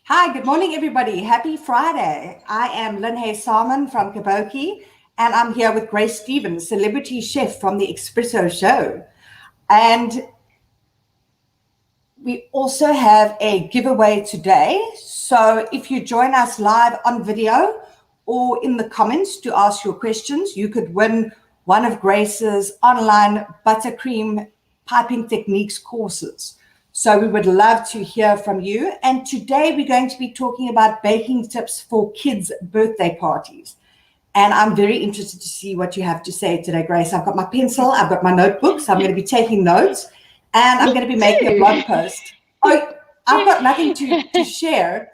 Hi, good morning, everybody. Happy Friday. I am Lynne Huysamen from Kaboutjie, and I'm here with Grace Stevens, celebrity chef from the Espresso Show. And we also have a giveaway today. So if you join us live on video or in the comments to ask your questions, you could win one of Grace's online buttercream piping techniques courses. So we would love to hear from you. And today we're going to be talking about baking tips for kids' birthday parties. And I'm very interested to see what you have to say today, Grace. I've got my pencil, I've got my notebooks, I'm going to be taking notes, and I'm Me going to be making a blog too. post. Oh, I've got nothing to share.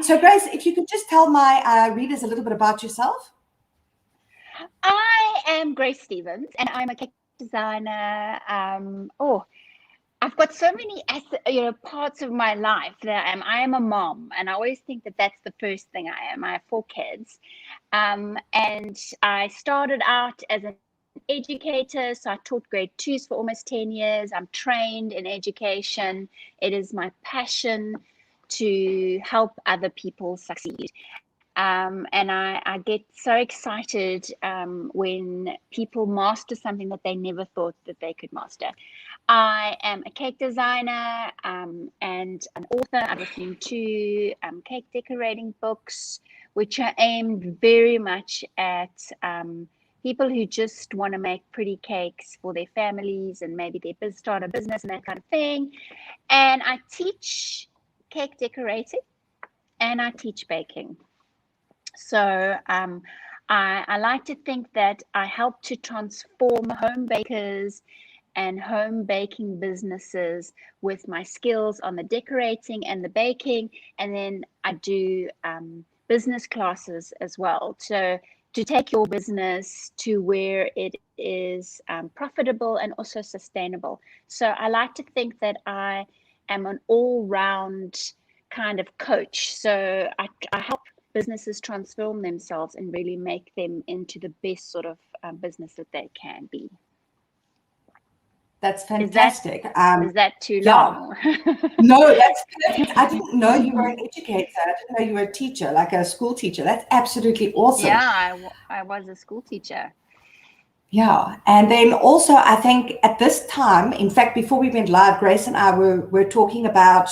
So, Grace, if you could just tell my readers a little bit about yourself. I am Grace Stevens, and I'm a cake designer. I've got so many, parts of my life that I am a mom, and I always think that that's the first thing I am. I have 4 kids, and I started out as an educator, so I taught grade 2s for almost 10 years. I'm trained in education. It is my passion to help other people succeed. And I get so excited when people master something that they never thought that they could master. I am a cake designer and an author. I've written 2 cake decorating books, which are aimed very much at people who just want to make pretty cakes for their families and maybe they start a business and that kind of thing. And I teach cake decorating and I teach baking. So I like to think that I help to transform home bakers and home baking businesses with my skills on the decorating and the baking. And then I do business classes as well. So to take your business to where it is profitable and also sustainable. So I like to think that I am an all-round kind of coach. So I help businesses transform themselves and really make them into the best sort of business that they can be. That's Is that fantastic. is that too Yeah, long? no, that's perfect. I didn't know you were an educator. I didn't know you were a teacher, like a school teacher. That's absolutely awesome. Yeah, I was a school teacher. Yeah. And then also, I think at this time, in fact, before we went live, Grace and I were talking about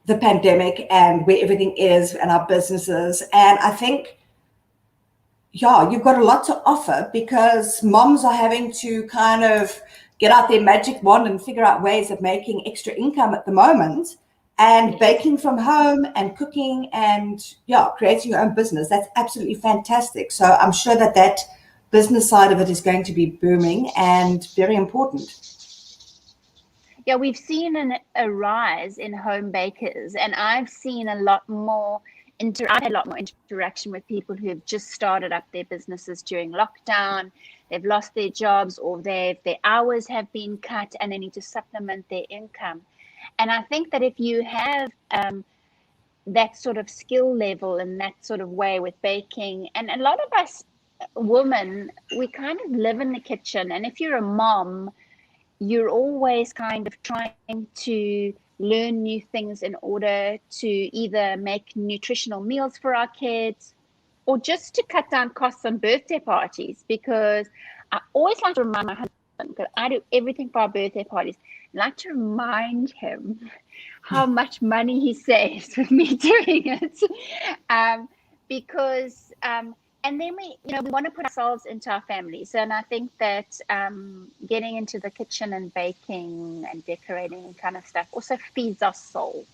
the pandemic and where everything is and our businesses. And I think, yeah, you've got a lot to offer because moms are having to kind of get out their magic wand and figure out ways of making extra income at the moment. And Yes. baking from home and cooking and, yeah, creating your own business. That's absolutely fantastic. So I'm sure that business side of it is going to be booming and very important. Yeah, we've seen a rise in home bakers, and I've seen a lot more I've had a lot more interaction with people who have just started up their businesses during lockdown. They've lost their jobs or their hours have been cut and they need to supplement their income. And I think that if you have that sort of skill level and that sort of way with baking, and a lot of us women, we kind of live in the kitchen. And if you're a mom, you're always kind of trying to learn new things in order to either make nutritional meals for our kids or just to cut down costs on birthday parties. Because I always like to remind my husband, because I do everything for our birthday parties, I like to remind him how much money he saves with me doing it. um, because and then we want to put ourselves into our families, and I think that getting into the kitchen and baking and decorating and kind of stuff also feeds our soul,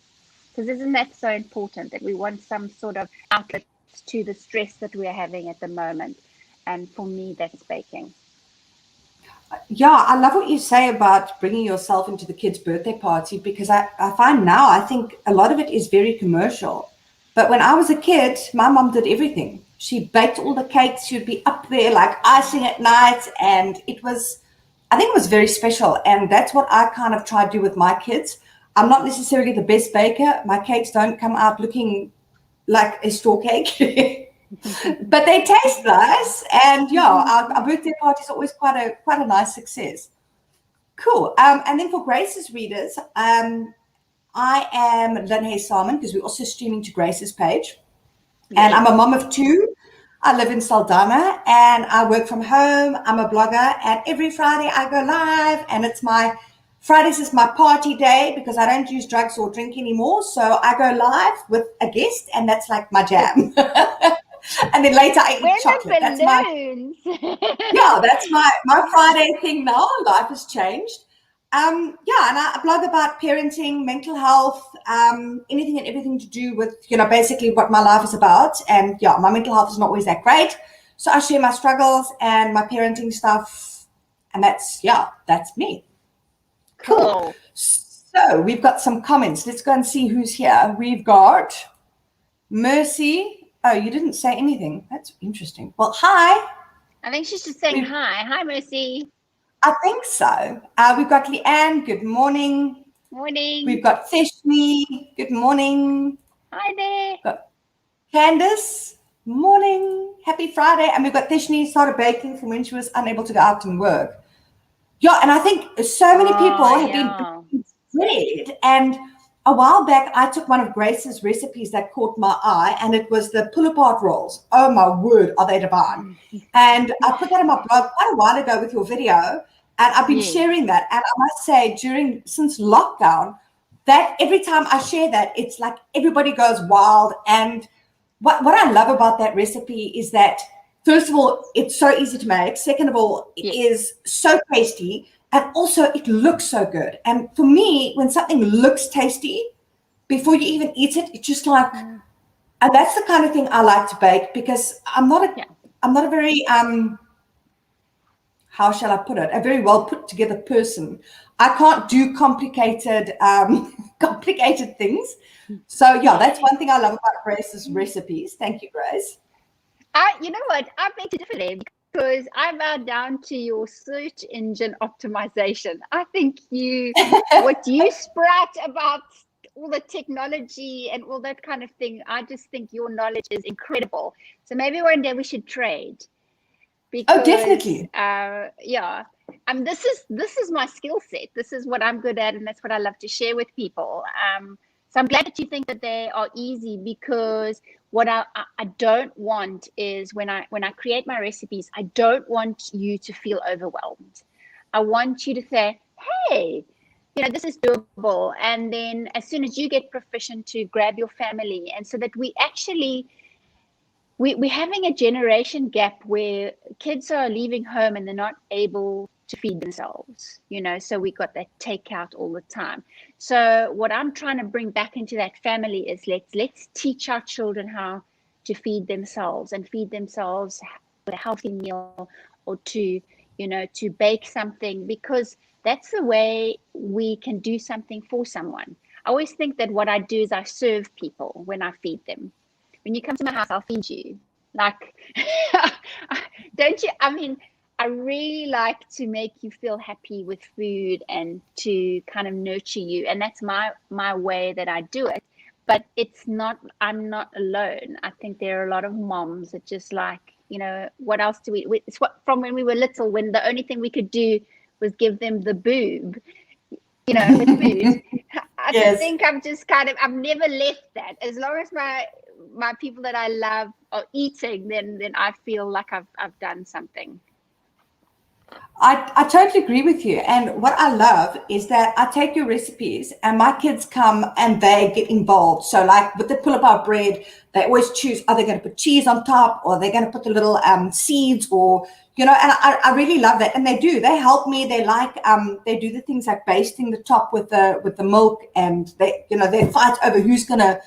because isn't that so important that we want some sort of outlet to the stress that we're having at the moment? And for me, that's baking. Yeah, I love what you say about bringing yourself into the kid's birthday party because I find now, I think a lot of it is very commercial. But when I was a kid, my mom did everything. She baked all the cakes. She would be up there like icing at night. And I think it was very special. And that's what I kind of try to do with my kids. I'm not necessarily the best baker. My cakes don't come out looking like a store cake. But they taste nice, and yeah, our birthday party is always quite a nice success. Cool. And then for Grace's readers, I am Lynne Huysamen because we're also streaming to Grace's page. And I'm a mom of two. I live in Saldanha and I work from home. I'm a blogger, and every Friday I go live, and Fridays is my party day because I don't use drugs or drink anymore. So I go live with a guest, and that's like my jam. And then later I eat chocolate. That's my Friday thing now. Life has changed. And I blog about parenting, mental health, anything and everything to do with, basically what my life is about. And my mental health is not always that great. So I share my struggles and my parenting stuff. And that's me. Cool. So we've got some comments. Let's go and see who's here. We've got Mercy. Oh, you didn't say anything. That's interesting. Well, hi. I think she's just saying hi. Hi, Mercy. I think so. We've got Leanne. Good morning. Morning. We've got Theshni. Good morning. Hi there. We've got Candace. Morning. Happy Friday. And we've got Theshni started baking from when she was unable to go out and work. Yeah, and I think so many people have been bread. And a while back, I took one of Grace's recipes that caught my eye, and it was the pull-apart rolls. Oh, my word, are they divine. And I put that on my blog quite a while ago with your video, and I've been sharing that. And I must say, since lockdown, that every time I share that, it's like everybody goes wild. And what I love about that recipe is that, first of all, it's so easy to make. Second of all, it is so tasty. And also, it looks so good. And for me, when something looks tasty, before you even eat it, it's just like, and that's the kind of thing I like to bake, because I'm not a very, how shall I put it, a very well put together person. I can't do complicated things. So that's one thing I love about Grace's recipes. Thank you, Grace. You know what? I beg to differ there, because I bow down to your search engine optimization. I think what you sprout about all the technology and all that kind of thing, I just think your knowledge is incredible. So maybe one day we should trade. Because, definitely. This is my skill set. This is what I'm good at, and that's what I love to share with people. So I'm glad that you think that they are easy, because what I don't want is when I create my recipes, I don't want you to feel overwhelmed. I want you to say, hey, this is doable. And then as soon as you get proficient, to grab your family. And so that we're having a generation gap where kids are leaving home and they're not able to feed themselves, so we got that takeout all the time. So what I'm trying to bring back into that family is let's teach our children how to feed themselves, and feed themselves with a healthy meal, or to bake something, because that's the way we can do something for someone. I always think that what I do is I serve people when I feed them. When you come to my house, I'll feed you. Like, don't you? I mean, I really like to make you feel happy with food, and to kind of nurture you. And that's my way that I do it. But I'm not alone. I think there are a lot of moms that just like, what else do we, it's from when we were little, when the only thing we could do was give them the boob, with food. I think I've never left that. As long as my people that I love are eating, then I feel like I've done something. I totally agree with you. And what I love is that I take your recipes and my kids come and they get involved. So like with the pull-apart bread, they always choose, are they going to put cheese on top, or they're going to put the little seeds, or, and I really love that. And they do, they help me. They like, they do the things like basting the top with the milk, and they fight over who's going to,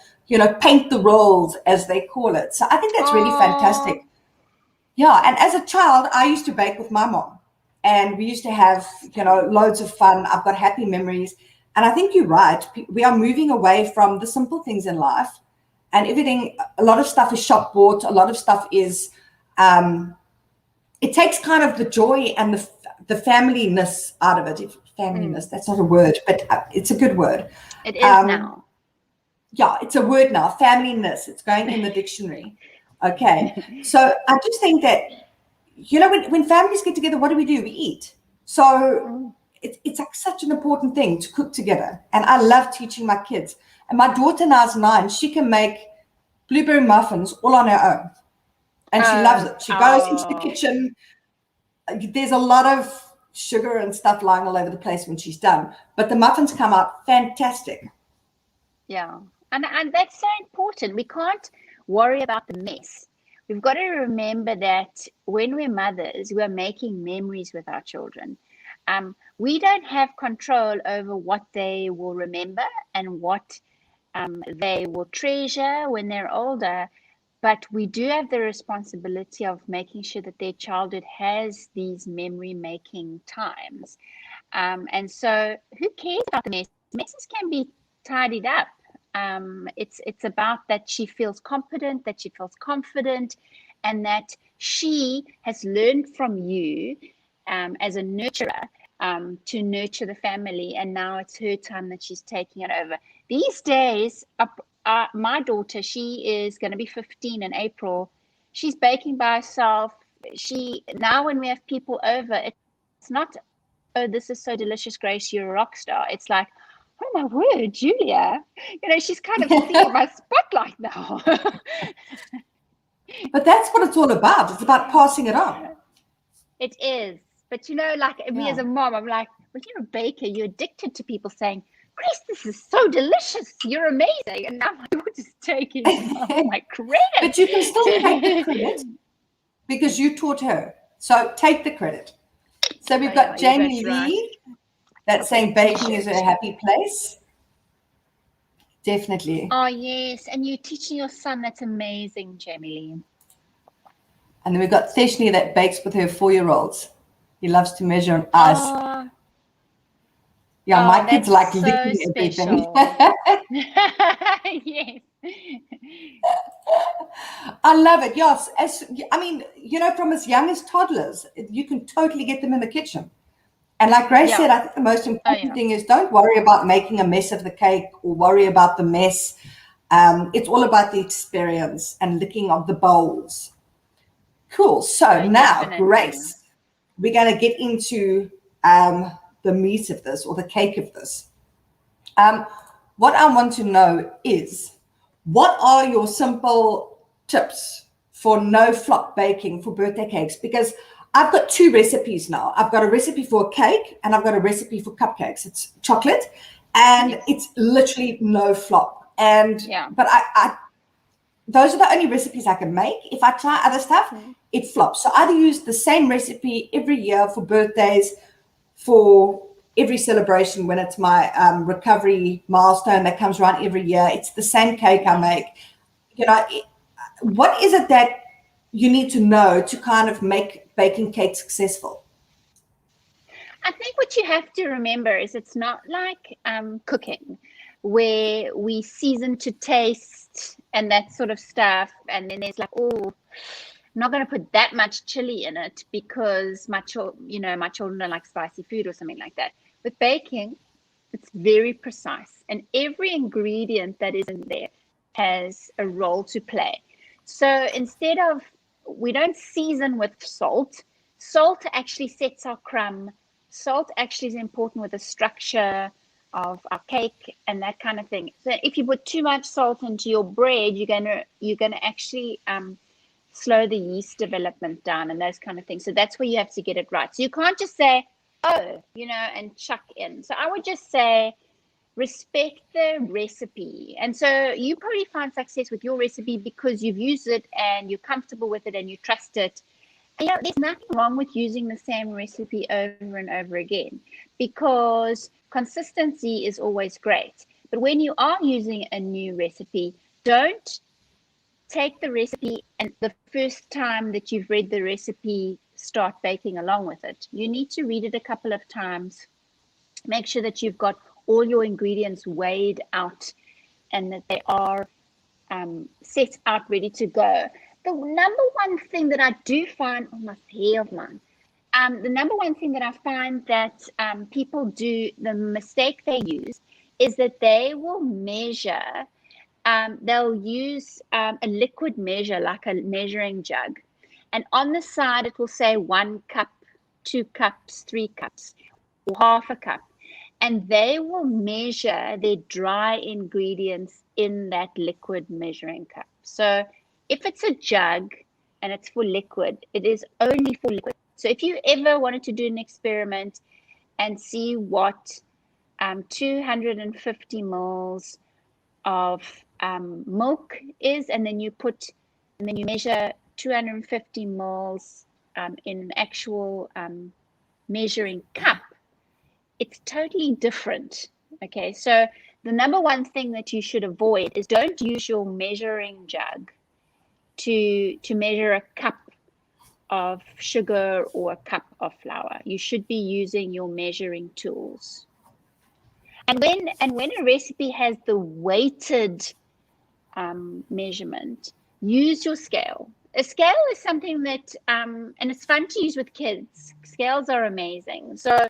paint the rolls, as they call it. So I think that's really fantastic. Yeah. And as a child, I used to bake with my mom. And we used to have, loads of fun. I've got happy memories. And I think you're right. We are moving away from the simple things in life, and everything. A lot of stuff is shop bought. A lot of stuff is, it takes kind of the joy and the familyness out of it. Familyness, that's not a word, but it's a good word. It is now. Yeah, it's a word now. Familyness. It's going in the dictionary. Okay. So I just think that, when families get together, what do? We eat. So it's like such an important thing to cook together. And I love teaching my kids. And my daughter now is 9. She can make blueberry muffins all on her own. And she loves it. She goes into the kitchen. There's a lot of sugar and stuff lying all over the place when she's done. But the muffins come out fantastic. Yeah. And that's so important. We can't worry about the mess. We've got to remember that when we're mothers, we're making memories with our children. We don't have control over what they will remember and what they will treasure when they're older, but we do have the responsibility of making sure that their childhood has these memory-making times. And so who cares about the mess? Messes can be tidied up. It's about that she feels competent, that she feels confident, and that she has learned from you as a nurturer to nurture the family, and now it's her time that she's taking it over. These days, my daughter, she is going to be 15 in April. She's baking by herself. Now when we have people over, it's not, oh, this is so delicious, Grace, you're a rock star. It's like, oh my word, Julia, she's kind of stealing my spotlight now. But that's what it's all about. It's about passing it on. It is. But me as a mom, I'm like, when you're a baker, you're addicted to people saying, Grace, this is so delicious. You're amazing. And now my daughter's taking my credit. But you can still take the credit because you taught her. So take the credit. So we've got Jamie Lee that's saying baking is a happy place. Definitely. Oh, yes. And you're teaching your son. That's amazing, Jamie Lee. And then we've got Theshni that bakes with her 4-year-olds. He loves to measure on ice. Oh. Yeah, my kids like licking everything. Yes. I love it. Yes. From as young as toddlers, you can totally get them in the kitchen. And like Grace said, I think the most important thing is don't worry about making a mess of the cake or worry about the mess. It's all about the experience and licking of the bowls. Cool. So now, definitely. Grace, we're going to get into the meat of this or the cake of this. What I want to know is, what are your simple tips for no flop baking for birthday cakes? Because I've got 2 recipes now. I've got a recipe for a cake and I've got a recipe for cupcakes. It's chocolate and it's literally no flop. But I those are the only recipes I can make. If I try other stuff, it flops. So I either use the same recipe every year for birthdays, for every celebration when it's my recovery milestone that comes around every year. It's the same cake I make. What is it that you need to know to kind of make baking cake successful? I think what you have to remember is it's not like cooking, where we season to taste and that sort of stuff. And then there's like, oh, I'm not going to put that much chili in it because my children don't like spicy food or something like that. With baking, it's very precise. And every ingredient that is in there has a role to play. So instead of, we don't season with salt. Salt actually sets our crumb. Salt actually is important with the structure of our cake and that kind of thing. So if you put too much salt into your bread, you're gonna actually slow the yeast development down and those kind of things. So that's where you have to get it right. So you can't just say, oh, and chuck in. So I would just say, respect the recipe. And so you probably find success with your recipe because you've used it and you're comfortable with it and you trust it. And, there's nothing wrong with using the same recipe over and over again because consistency is always great. But when you are using a new recipe, don't take the recipe and the first time that you've read the recipe, start baking along with it. You need to read it a couple of times. Make sure that you've got all your ingredients weighed out and that they are set out ready to go. The number one thing that I do find on my hair of mine, the number one thing that I find that people do, the mistake they use is that they will measure, they'll use a liquid measure like a measuring jug. And on the side, it will say 1 cup, 2 cups, 3 cups. or half a cup, and they will measure their dry ingredients in that liquid measuring cup. So if it's a jug and it's for liquid, it is only for liquid. So if you ever wanted to do an experiment and see what 250 mils of milk is, and then you measure 250 mils in an actual measuring cup, it's totally different. Okay, so the number one thing that you should avoid is don't use your measuring jug to measure a cup of sugar or a cup of flour. You should be using your measuring tools. And when a recipe has the weighted measurement, use your scale. A scale is something that, and it's fun to use with kids. Scales are amazing. So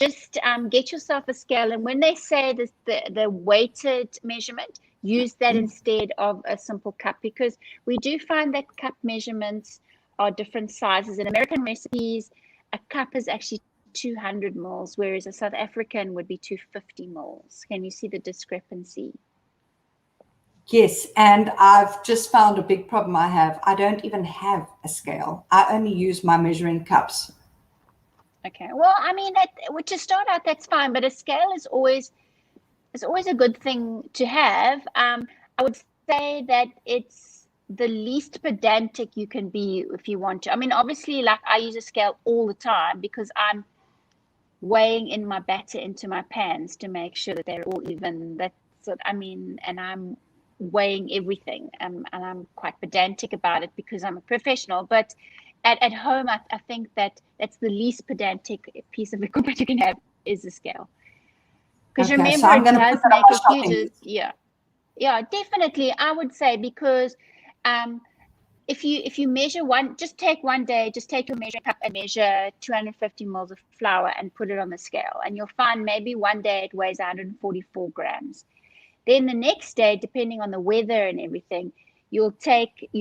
just get yourself a scale. And when they say this, the weighted measurement, use that instead of a simple cup, because we do find that cup measurements are different sizes. In American recipes, a cup is actually 200 mils, whereas a South African would be 250 mils. Can you see the discrepancy? Yes, and I've just found a big problem I have. I don't even have a scale. I only use my measuring cups. Okay, well, I mean, to start out, that's fine, but a scale is always a good thing to have. I would say that it's the least pedantic you can be if you want to. I mean, obviously, like I use a scale all the time because I'm weighing in my batter into my pans to make sure that they're all even. That's what I mean, and I'm weighing everything, and I'm quite pedantic about it because I'm a professional. But at home, I think that's the least pedantic piece of equipment you can have is a scale. Because Okay, remember, so I'm it going to does put that on make my a shopping huge, list. yeah, definitely. I would say because if you measure just take one day, just take your measuring cup and measure 250 mils of flour and put it on the scale, and you'll find maybe one day it weighs 144 grams. Then the next day, depending on the weather and everything, you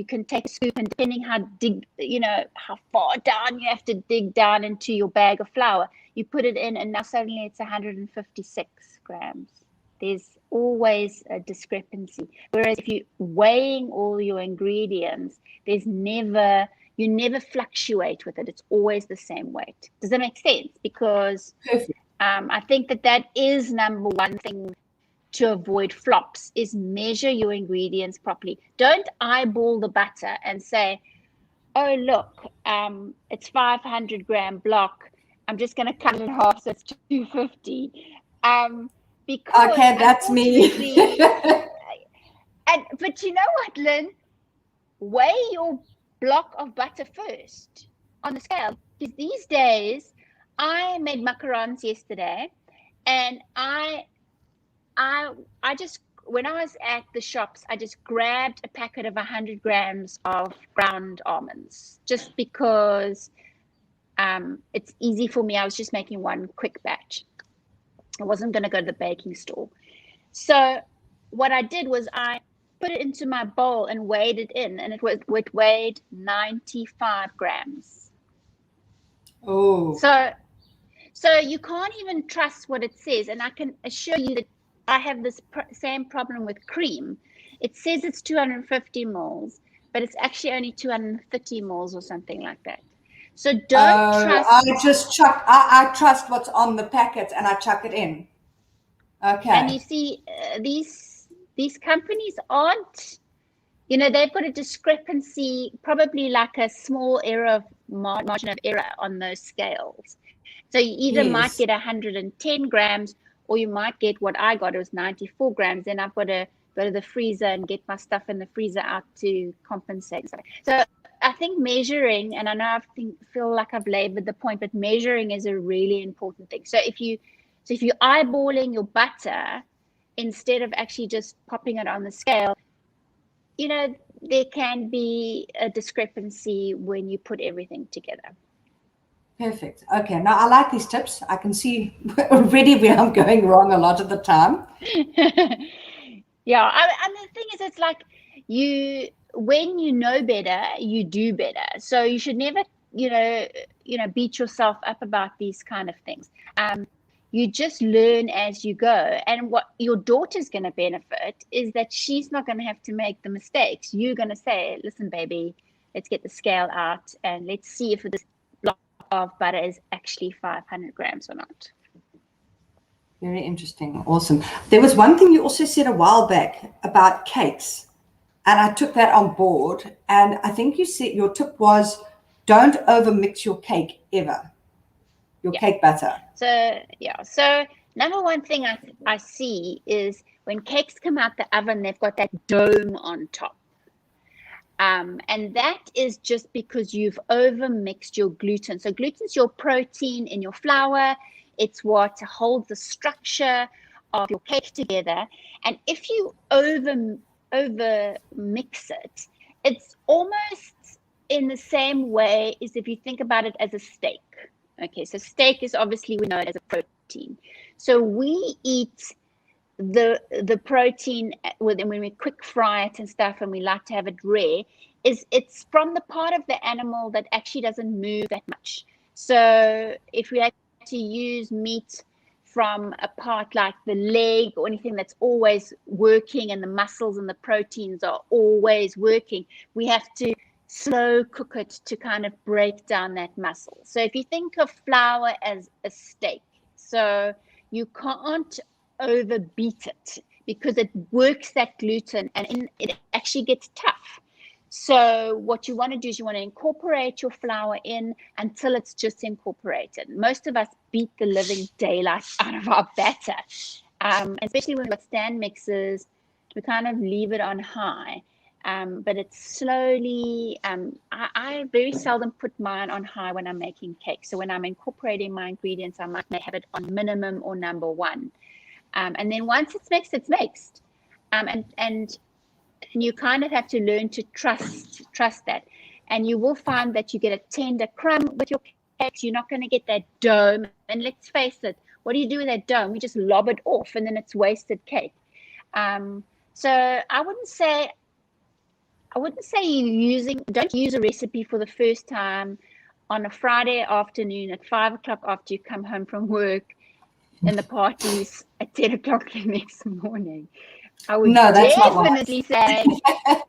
can take a scoop, and depending how far down you have to dig down into your bag of flour, you put it in, and now suddenly it's 156 grams. There's always a discrepancy. Whereas if you're weighing all your ingredients, you never fluctuate with it. It's always the same weight. Does that make sense? Because I think that is number one thing to avoid flops, is measure your ingredients properly. Don't eyeball the butter and say, oh, look, it's 500 gram block. I'm just going to cut it in half, so it's 250. Because Okay, that's me. but you know what, Lynn? Weigh your block of butter first on the scale. Because these days, I made macarons yesterday, and I just, when I was at the shops, I just grabbed a packet of 100 grams of ground almonds, just because it's easy for me. I was just making one quick batch. I wasn't going to go to the baking store. So what I did was I put it into my bowl and weighed it in, and it weighed 95 grams. Oh. So you can't even trust what it says. And I can assure you that I have this same problem with cream. It says it's 250 mils, but it's actually only 230 mils or something like that. So don't trust. I trust what's on the packet and I chuck it in. Okay. And you see, these companies aren't, they've got a discrepancy, probably like a small margin of error on those scales. So you either might get 110 grams, or you might get what I got. It was 94 grams. Then I've got to go to the freezer and get my stuff in the freezer out to compensate. So I think measuring, and I know I feel like I've labored the point, but measuring is a really important thing. So if you're eyeballing your butter instead of actually just popping it on the scale, there can be a discrepancy when you put everything together. Perfect. Okay. Now I like these tips. I can see already where I'm going wrong a lot of the time. Yeah. And the thing is, it's like when you know better, you do better. So you should never, beat yourself up about these kind of things. you just learn as you go. And what your daughter's going to benefit is that she's not going to have to make the mistakes. You're going to say, listen, baby, let's get the scale out and let's see if this block of butter is actually 500 grams or not. Very interesting. Awesome. There was one thing you also said a while back about cakes, and I took that on board. And I think you said your tip was don't overmix your cake ever, your cake batter. So number one thing I see is when cakes come out the oven, they've got that dome on top. And that is just because you've overmixed your gluten. So gluten's your protein in your flour. It's what holds the structure of your cake together. And if you over mix it, it's almost in the same way as if you think about it as a steak. Okay, so steak is obviously, we know it as a protein. So we eat the protein when we quick fry it and stuff, and we like to have it rare, it's from the part of the animal that actually doesn't move that much. So if we had to use meat from a part like the leg or anything that's always working and the muscles and the proteins are always working, we have to slow cook it to kind of break down that muscle. So if you think of flour as a steak, so you can't overbeat it because it works that gluten and it actually gets tough. So what you want to do is you want to incorporate your flour in until it's just incorporated. Most of us beat the living daylight out of our batter, especially when we've got stand mixers. We kind of leave it on high, but it's slowly. I very seldom put mine on high when I'm making cake. So when I'm incorporating my ingredients, I might have it on minimum or number one, and then once it's mixed, it's mixed, and you kind of have to learn to trust that. And you will find that you get a tender crumb with your cakes. You're not going to get that dome. And let's face it, what do you do with that dome? You just lob it off and then it's wasted cake. So I wouldn't say don't use a recipe for the first time on a Friday afternoon at 5 o'clock after you come home from work and the party's at 10 o'clock the next morning. I would definitely say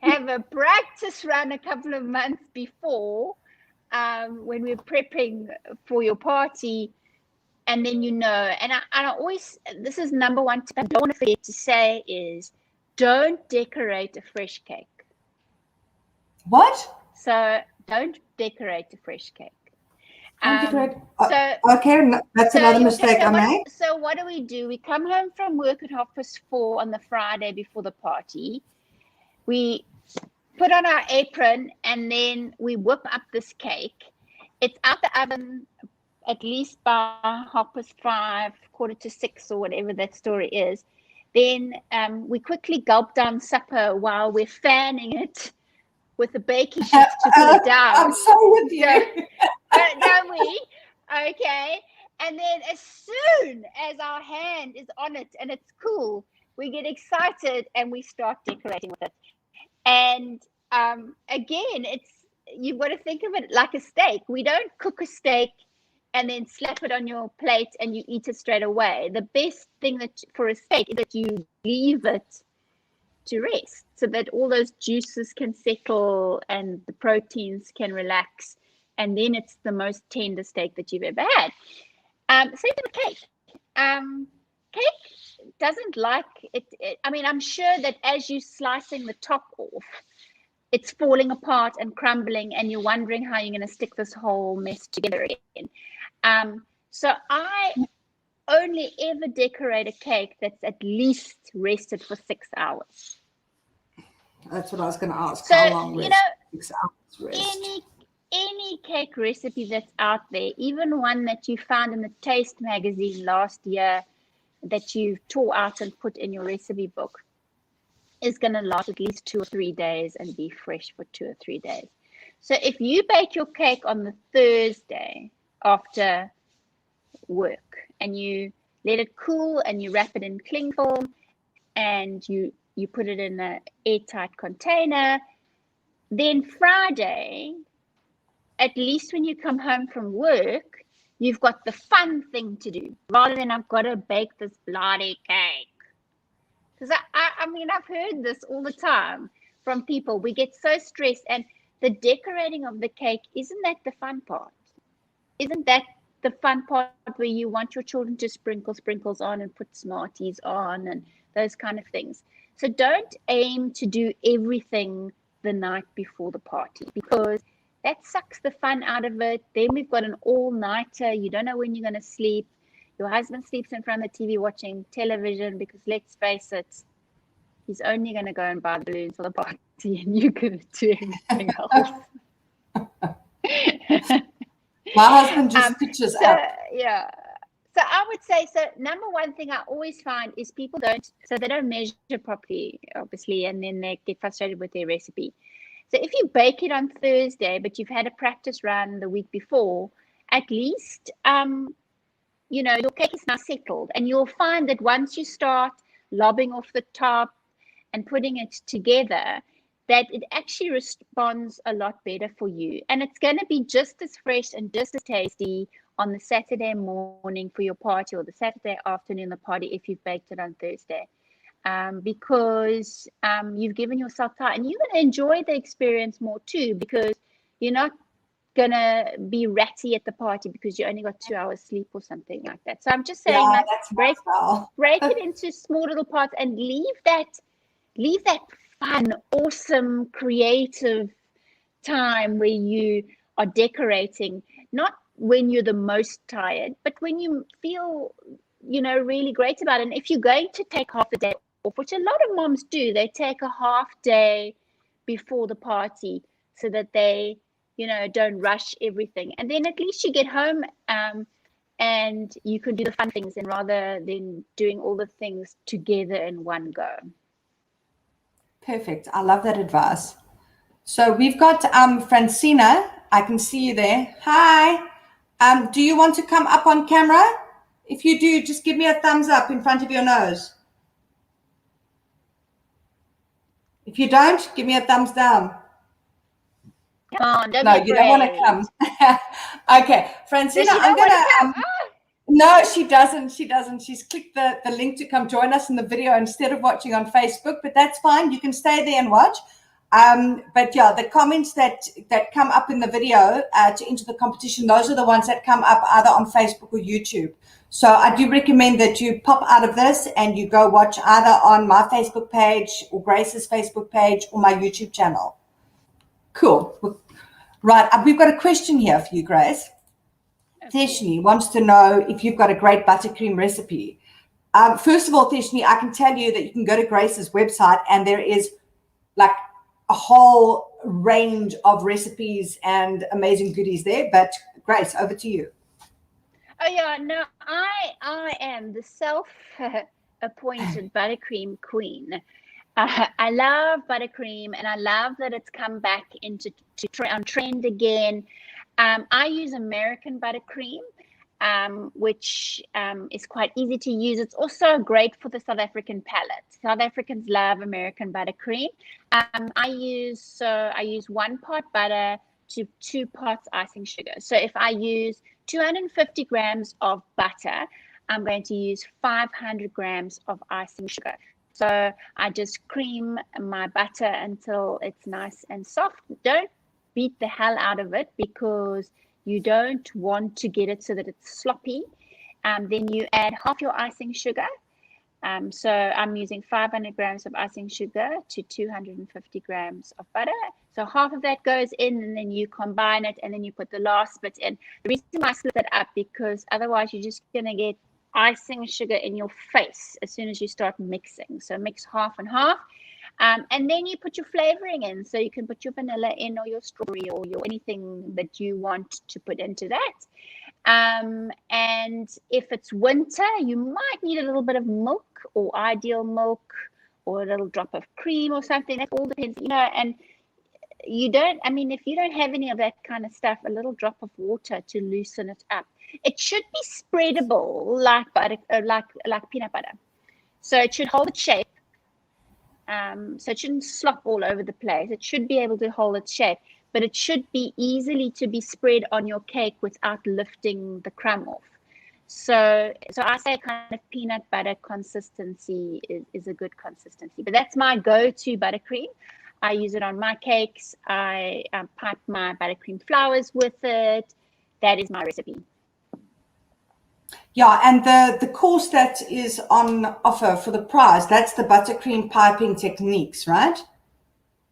have a practice run a couple of months before when we're prepping for your party, and then and I always, this is number one tip I don't want to forget to say is don't decorate a fresh cake. What? So don't decorate a fresh cake. Okay, that's another mistake I made. So what do? We come home from work at 4:30 on the Friday before the party. We put on our apron and then we whip up this cake. It's out the oven at least by 5:30, 5:45, or whatever that story is. Then we quickly gulp down supper while we're fanning it with a baking sheet to cool it down. I'm so with you. Don't we? Okay. And then as soon as our hand is on it and it's cool, we get excited and we start decorating with it. And again, you've got to think of it like a steak. We don't cook a steak and then slap it on your plate and you eat it straight away. The best thing for a steak is that you leave it to rest so that all those juices can settle and the proteins can relax, and then it's the most tender steak that you've ever had. Same with cake. Cake doesn't like it. I mean, I'm sure that as you're slicing the top off, it's falling apart and crumbling, and you're wondering how you're going to stick this whole mess together again. So I only ever decorate a cake that's at least rested for 6 hours. That's what I was going to ask. So, how long rest? 6 hours rest. Any cake recipe that's out there, even one that you found in the Taste magazine last year that you tore out and put in your recipe book, is going to last at least 2 or 3 days and be fresh for 2 or 3 days. So if you bake your cake on the Thursday after work and you let it cool and you wrap it in cling film and you put it in an airtight container, then Friday, at least when you come home from work, You've got the fun thing to do rather than I've got to bake this bloody cake. Because I mean, I've heard this all the time from people. We get so stressed, and the decorating of the cake, isn't that the fun part? Isn't that the fun part where you want your children to sprinkle sprinkles on and put Smarties on and those kind of things? So don't aim to do everything the night before the party, because that sucks the fun out of it. Then we've got an all-nighter. You don't know when you're going to sleep. Your husband sleeps in front of the TV watching television because, let's face it, he's only going to go and buy the balloons for the party and you're going to do everything else. My husband just pitches up. Yeah. So I would say, so number one thing I always find is people they don't measure properly, obviously, and then they get frustrated with their recipe. So if you bake it on Thursday, but you've had a practice run the week before, at least, your cake is now settled. And you'll find that once you start lobbing off the top and putting it together, that it actually responds a lot better for you. And it's going to be just as fresh and just as tasty on the Saturday morning for your party, or the Saturday afternoon the party if you've baked it on Thursday. Because you've given yourself time, and you're going to enjoy the experience more too, because you're not going to be ratty at the party because you only got 2 hours sleep or something like that. So I'm just saying, break it into small little parts and leave that fun, awesome, creative time where you are decorating, not when you're the most tired, but when you feel, really great about it. And if you're going to take half the day off, which a lot of moms do, they take a half day before the party so that they, don't rush everything. And then at least you get home and you can do the fun things, and rather than doing all the things together in one go. Perfect. I love that advice. So we've got Francina. I can see you there. Hi. Do you want to come up on camera? If you do, just give me a thumbs up in front of your nose. If you don't, give me a thumbs down. Come on, don't no, you don't want to come. Okay, Francina, I'm going to... No, she doesn't. She's clicked the link to come join us in the video instead of watching on Facebook, but that's fine. You can stay there and watch. But yeah, the comments that come up in the video to enter the competition, those are the ones that come up either on Facebook or YouTube. So I do recommend that you pop out of this and you go watch either on my Facebook page or Grace's Facebook page or my YouTube channel. Cool. Right, we've got a question here for you, Grace. Theshni wants to know if you've got a great buttercream recipe. First of all, Theshni, I can tell you that you can go to Grace's website and there is like a whole range of recipes and amazing goodies there. But Grace, over to you. Oh yeah, no, I am the self-appointed buttercream queen. I love buttercream, and I love that it's come back on trend again. I use American buttercream, which is quite easy to use. It's also great for the South African palate. South Africans love American buttercream. I use 1 part butter to 2 parts icing sugar. So if I use 250 grams of butter, I'm going to use 500 grams of icing sugar. So I just cream my butter until it's nice and soft. Don't beat the hell out of it because you don't want to get it so that it's sloppy. Then you add half your icing sugar. So I'm using 500 grams of icing sugar to 250 grams of butter. So half of that goes in, and then you combine it, and then you put the last bit in. The reason why I split it up, because otherwise you're just going to get icing sugar in your face as soon as you start mixing. So mix half and half. And then you put your flavoring in. So you can put your vanilla in, or your strawberry, or your anything that you want to put into that. And if it's winter, you might need a little bit of milk, or ideal milk, or a little drop of cream or something. That all depends, and if you don't have any of that kind of stuff, a little drop of water to loosen it up. It should be spreadable like butter, like peanut butter. So it should hold its shape. So it shouldn't slop all over the place. It should be able to hold its shape. but it should be easily to be spread on your cake without lifting the crumb off. So I say kind of peanut butter consistency is a good consistency. But that's my go-to buttercream. I use it on my cakes. I pipe my buttercream flowers with it. That is my recipe. Yeah, and the course that is on offer for the prize, that's the buttercream piping techniques, right?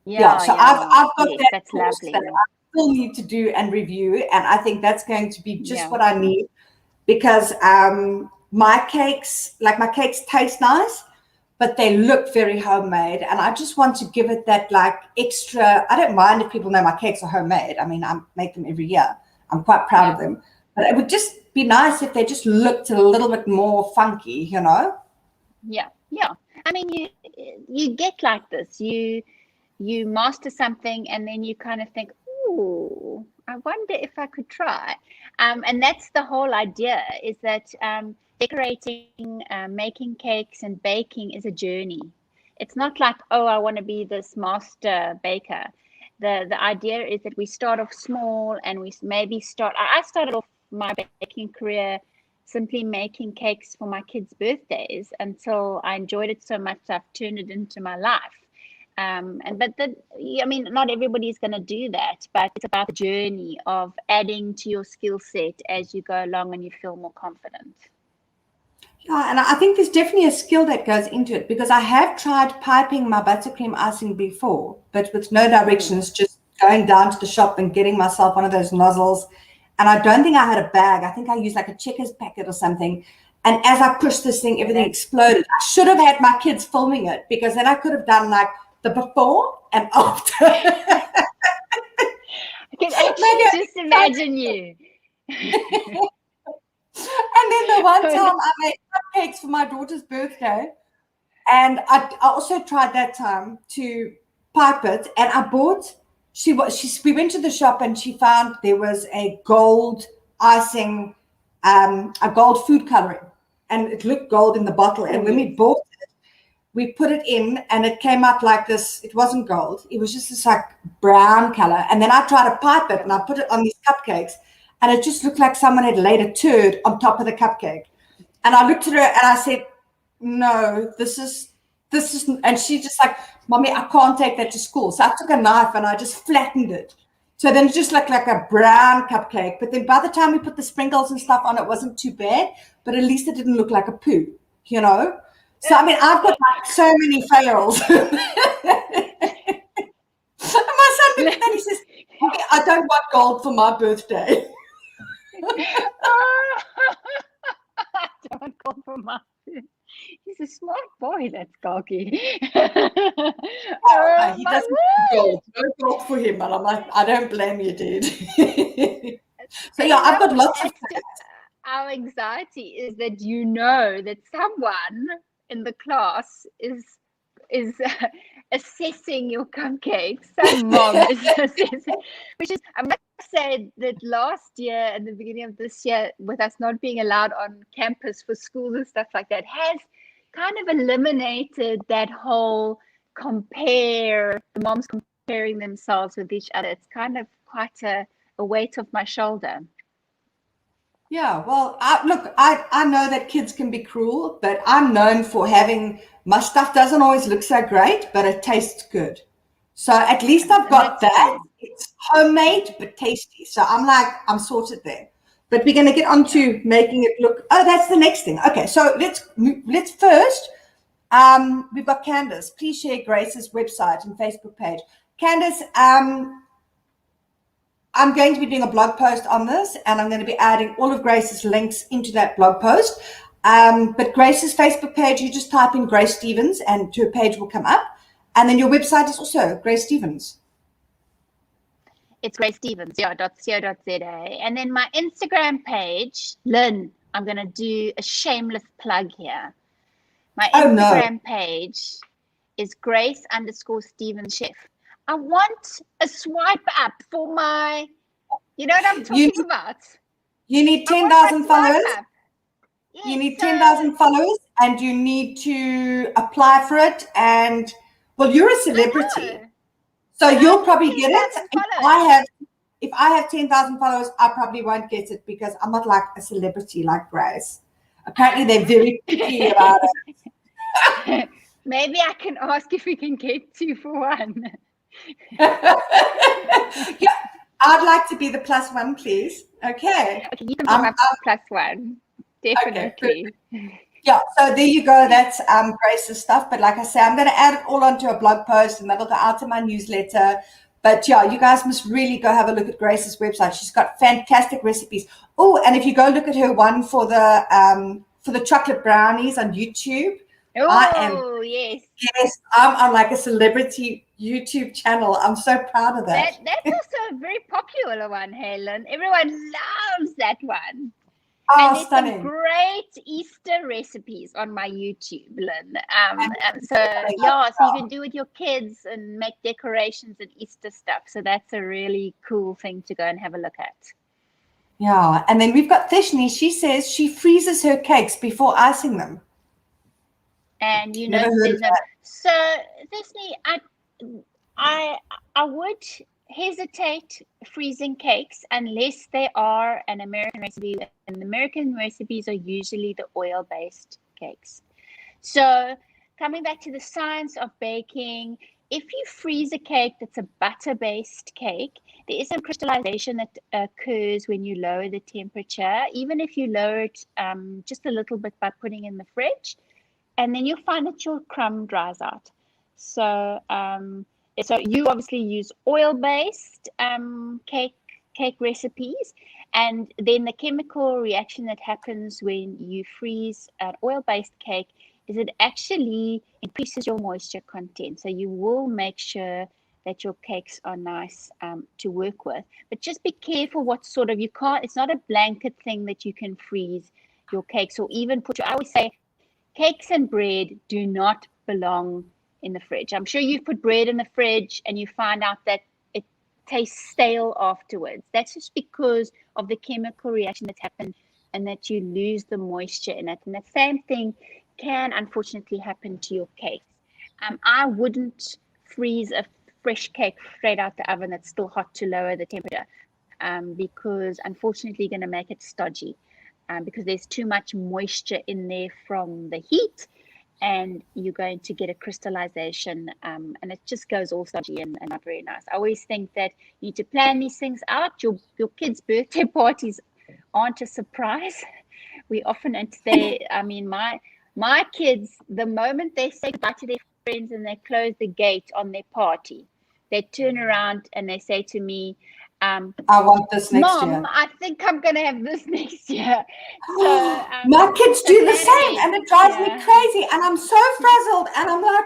Yeah, so I've got yes, that that's course lovely. that I still need to do and review, and I think that's going to be just Yeah. what I need, because my cakes taste nice, but they look very homemade, and I just want to give it that like extra. I don't mind if people know my cakes are homemade. I mean, I make them every year. I'm quite proud of them, but it would just be nice if they just looked a little bit more funky, you know? Yeah. I mean, you get like this. You master something, and then you kind of think, "Ooh, I wonder if I could try." And that's the whole idea, is that decorating, making cakes and baking is a journey. It's not like, oh, I want to be this master baker. The idea is that we start off small, and we maybe I started off my baking career simply making cakes for my kids' birthdays until I enjoyed it so much I've turned it into my life. I mean, not everybody's going to do that, but it's about the journey of adding to your skill set as you go along and you feel more confident. Yeah, and I think there's definitely a skill that goes into it, because I have tried piping my buttercream icing before, but with no directions, just going down to the shop and getting myself one of those nozzles. And I don't think I had a bag. I think I used like a Checkers packet or something. And as I pushed this thing, everything exploded. I should have had my kids filming it, because then I could have done like the before and after. I can actually just imagine you. And then the one time I made cupcakes for my daughter's birthday, and I also tried that time to pipe it, and I bought. We went to the shop, and she found there was a gold icing, a gold food coloring, and it looked gold in the bottle. And when we bought it, we put it in, and it came out like this. It wasn't gold; it was just this like brown color. And then I tried to pipe it, and I put it on these cupcakes, and it just looked like someone had laid a turd on top of the cupcake. And I looked at her and I said, "No, this is," and she just like, "Mommy, I can't take that to school." So I took a knife and I just flattened it. So then it just looked like a brown cupcake. But then by the time we put the sprinkles and stuff on, it wasn't too bad. But at least it didn't look like a poo, you know? So, I mean, I've got like so many fails. And my son looked at me and he says, "Mommy, I don't want gold for my birthday." I don't go for my. He's a smart boy, that's cocky. He doesn't want gold. No gold for him. And I'm like, I don't blame you, dude. So yeah, I've got lots of that. Our anxiety is that you know that someone in the class is assessing your cupcakes. Some mom is assessing, which is, I must say that last year and the beginning of this year, with us not being allowed on campus for schools and stuff like that, has kind of eliminated that whole the moms comparing themselves with each other. It's kind of quite a weight off my shoulder. Yeah, well, I know that kids can be cruel, but I'm known for having, my stuff doesn't always look so great, but it tastes good. So at least I've got that. It's homemade, but tasty. So I'm sorted there. But we're going to get on to making it look, oh, that's the next thing. Okay, so let's first, we've got Candace. Please share Grace's website and Facebook page. Candace, I'm going to be doing a blog post on this, and I'm going to be adding all of Grace's links into that blog post. But Grace's Facebook page, you just type in Grace Stevens and her page will come up. And then your website is also Grace Stevens. It's gracestevens.co.za. And then my Instagram page, Lynn, I'm going to do a shameless plug here. My Instagram page is Grace_Stevens Chef. I want a swipe up for my, you know what I'm talking about? You need 10,000 followers. Yes, you need 10,000 followers, and you need to apply for it. And well, you're a celebrity, So you'll probably get it. 10,000 If I have 10,000 followers, I probably won't get it because I'm not like a celebrity like Grace. Apparently, they're very picky about it. Maybe I can ask if we can get 2 for 1. Yeah, I'd like to be the +1, please. Okay. Okay, you can be my +1. Definitely. Okay, yeah, so there you go. That's Grace's stuff. But like I say, I'm going to add it all onto a blog post and that'll go out to my newsletter. But yeah, you guys must really go have a look at Grace's website. She's got fantastic recipes. Oh, and if you go look at her one for the chocolate brownies on YouTube, Yes, I'm on like a celebrity YouTube channel. I'm so proud of that. That's also a very popular one, Helen. Everyone loves that one. Oh, and there's stunning. some great Easter recipes on my YouTube, Lynn. So you can do with your kids and make decorations and Easter stuff. So that's a really cool thing to go and have a look at. Yeah, and then we've got Thishni. She says she freezes her cakes before icing them. And so Thishni, I would hesitate freezing cakes unless they are an American recipe, and American recipes are usually the oil-based cakes. So coming back to the science of baking, if you freeze a cake that's a butter-based cake, there is some crystallization that occurs when you lower the temperature, even if you lower it just a little bit by putting it in the fridge, and then you'll find that your crumb dries out. So you obviously use oil-based cake recipes, and then the chemical reaction that happens when you freeze an oil-based cake is it actually increases your moisture content. So you will make sure that your cakes are nice to work with. But just be careful what sort of, it's not a blanket thing that you can freeze your cakes or even I always say cakes and bread do not belong in the fridge. I'm sure you've put bread in the fridge and you find out that it tastes stale afterwards. That's just because of the chemical reaction that's happened and that you lose the moisture in it. And the same thing can unfortunately happen to your cakes. I wouldn't freeze a fresh cake straight out the oven that's still hot to lower the temperature because unfortunately you're going to make it stodgy because there's too much moisture in there from the heat. And you're going to get a crystallization and it just goes all stodgy and not very nice. I always think that you need to plan these things out. Your kids' birthday parties aren't a surprise. We often, my kids, the moment they say goodbye to their friends and they close the gate on their party, they turn around and they say to me, I want this next Mom, year. I think I'm going to have this next year. So my kids do the same and it drives me crazy and I'm so frazzled and I'm like,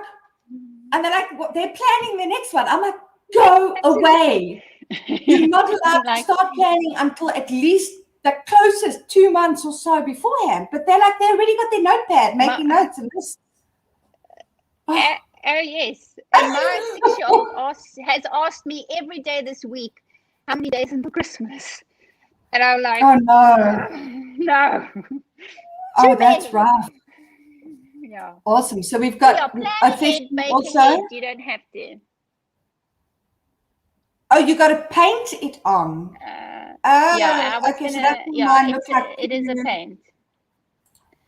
and they're like, they're planning the next one. I'm like, go away. You're not allowed to start planning until at least the closest 2 months or so beforehand. But they're like, they already got their notepad making notes and this. Oh yes. And my 6-year-old has asked me every day this week, how many days until Christmas? And I'm like, oh no. No. Oh, that's rough. Yeah. Awesome. So we've got a fish also. You don't have to. Oh, you got to paint it on. Okay. So that's mine looks like it is a paint.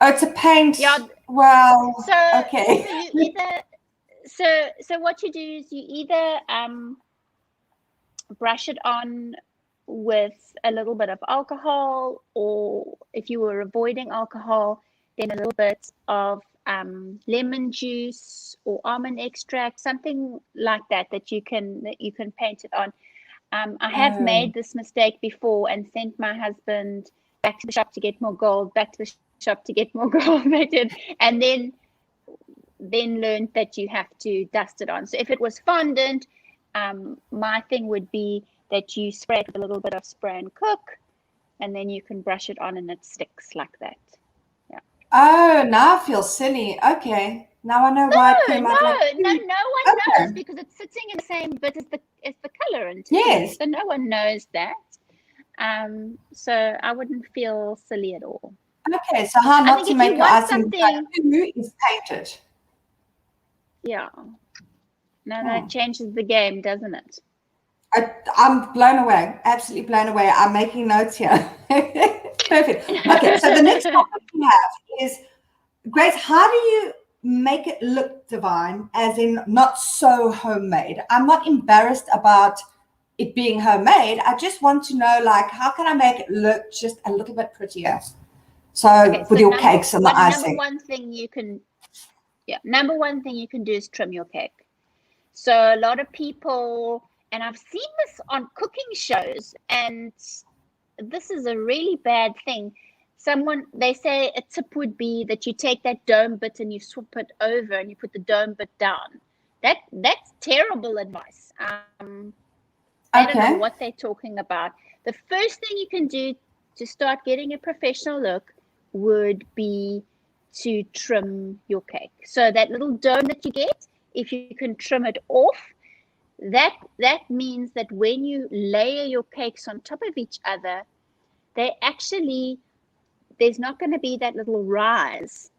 Oh, it's a paint. Yeah. Well. So okay. So you either. So what you do is you either brush it on with a little bit of alcohol, or if you were avoiding alcohol, then a little bit of lemon juice or almond extract, something like that you can paint it on. I have made this mistake before and sent my husband back to the shop to get more gold, back to the shop to get more gold, and then learned that you have to dust it on. So if it was fondant, my thing would be that you spray it with a little bit of spray and cook, and then you can brush it on and it sticks like that. Yeah. Oh, now I feel silly. Okay. Now I know why it came out like no one knows because it's sitting in the same bit as the colorant. Yes. So no one knows that. So I wouldn't feel silly at all. Okay, so how not to make your icing is painted. Yeah. No, that changes the game, doesn't it? I'm blown away, absolutely blown away. I'm making notes here. Perfect. Okay, so the next topic we have is, Grace, how do you make it look divine, as in not so homemade? I'm not embarrassed about it being homemade. I just want to know, like, how can I make it look just a little bit prettier? So Okay, with so your cakes and the icing. number one thing you can do is trim your cake. So a lot of people, and I've seen this on cooking shows, and this is a really bad thing. They say a tip would be that you take that dome bit and you swap it over and you put the dome bit down. That's terrible advice. I don't know what they're talking about. The first thing you can do to start getting a professional look would be to trim your cake. So that little dome that you get, if you can trim it off, that means that when you layer your cakes on top of each other, there's not going to be that little rise,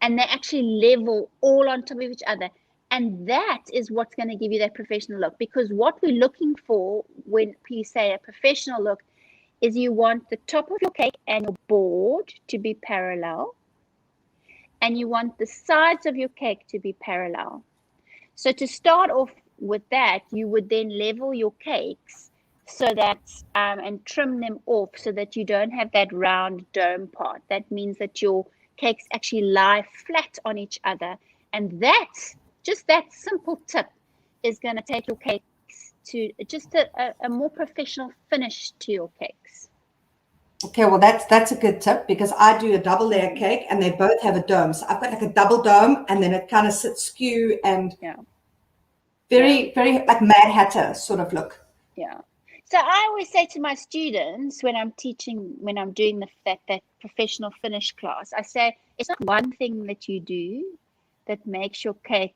and they actually level all on top of each other. And that is what's going to give you that professional look, because what we're looking for when we say a professional look is you want the top of your cake and your board to be parallel, and you want the sides of your cake to be parallel. So to start off with that, you would then level your cakes so that and trim them off so that you don't have that round dome part. That means that your cakes actually lie flat on each other, and that simple tip is going to take your cakes to just a more professional finish to your cakes. Okay, well that's a good tip, because I do a double layer cake and they both have a dome. So I've got like a double dome, and then it kind of sits skew and very like Mad Hatter sort of look. Yeah. So I always say to my students when I'm doing that professional finish class, I say it's not one thing that you do that makes your cake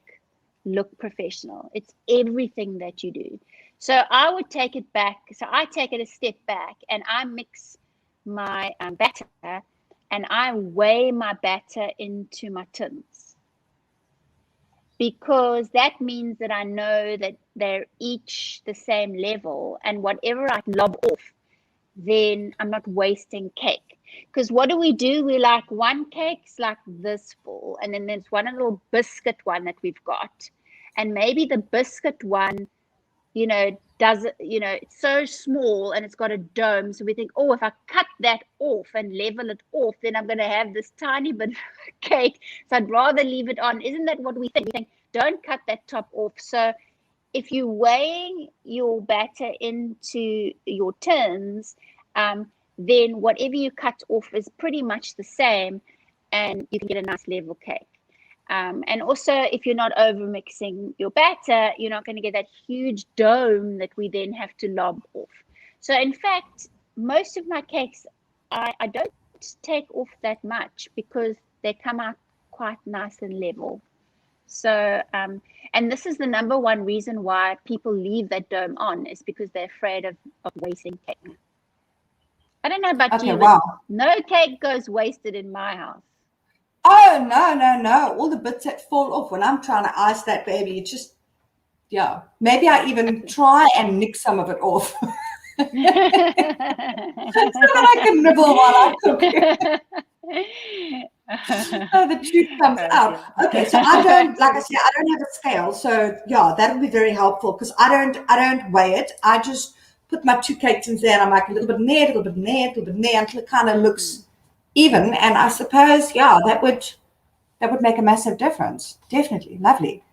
look professional. It's everything that you do. So I would take it back. So I take it a step back and I mix my batter, and I weigh my batter into my tins, because that means that I know that they're each the same level, and whatever I lob off, then I'm not wasting cake. Because what do? We like one cake's like this full, and then there's one little biscuit one that we've got, and maybe the biscuit one, it's so small and it's got a dome. So we think, oh, if I cut that off and level it off, then I'm going to have this tiny bit of cake. So I'd rather leave it on. Isn't that what we think? We think, don't cut that top off. So if you're weighing your batter into your tins, then whatever you cut off is pretty much the same, and you can get a nice level cake. And also, if you're not over mixing your batter, you're not going to get that huge dome that we then have to lob off. So in fact, most of my cakes, I don't take off that much, because they come out quite nice and level. So, and this is the number one reason why people leave that dome on, is because they're afraid of wasting cake. I don't know about you, but no cake goes wasted in my house. Oh, no. All the bits that fall off when I'm trying to ice that baby, it just, maybe I even try and nick some of it off. So that I can nibble while I cook. So the truth comes out. Okay, so I don't, like I said, I don't have a scale. So that would be very helpful, because I don't weigh it. I just put my two cakes in there and I'm like a little bit in there, a little bit in there, a little bit in there, until it kind of looks even. And I suppose, that would make a massive difference. Definitely. Lovely.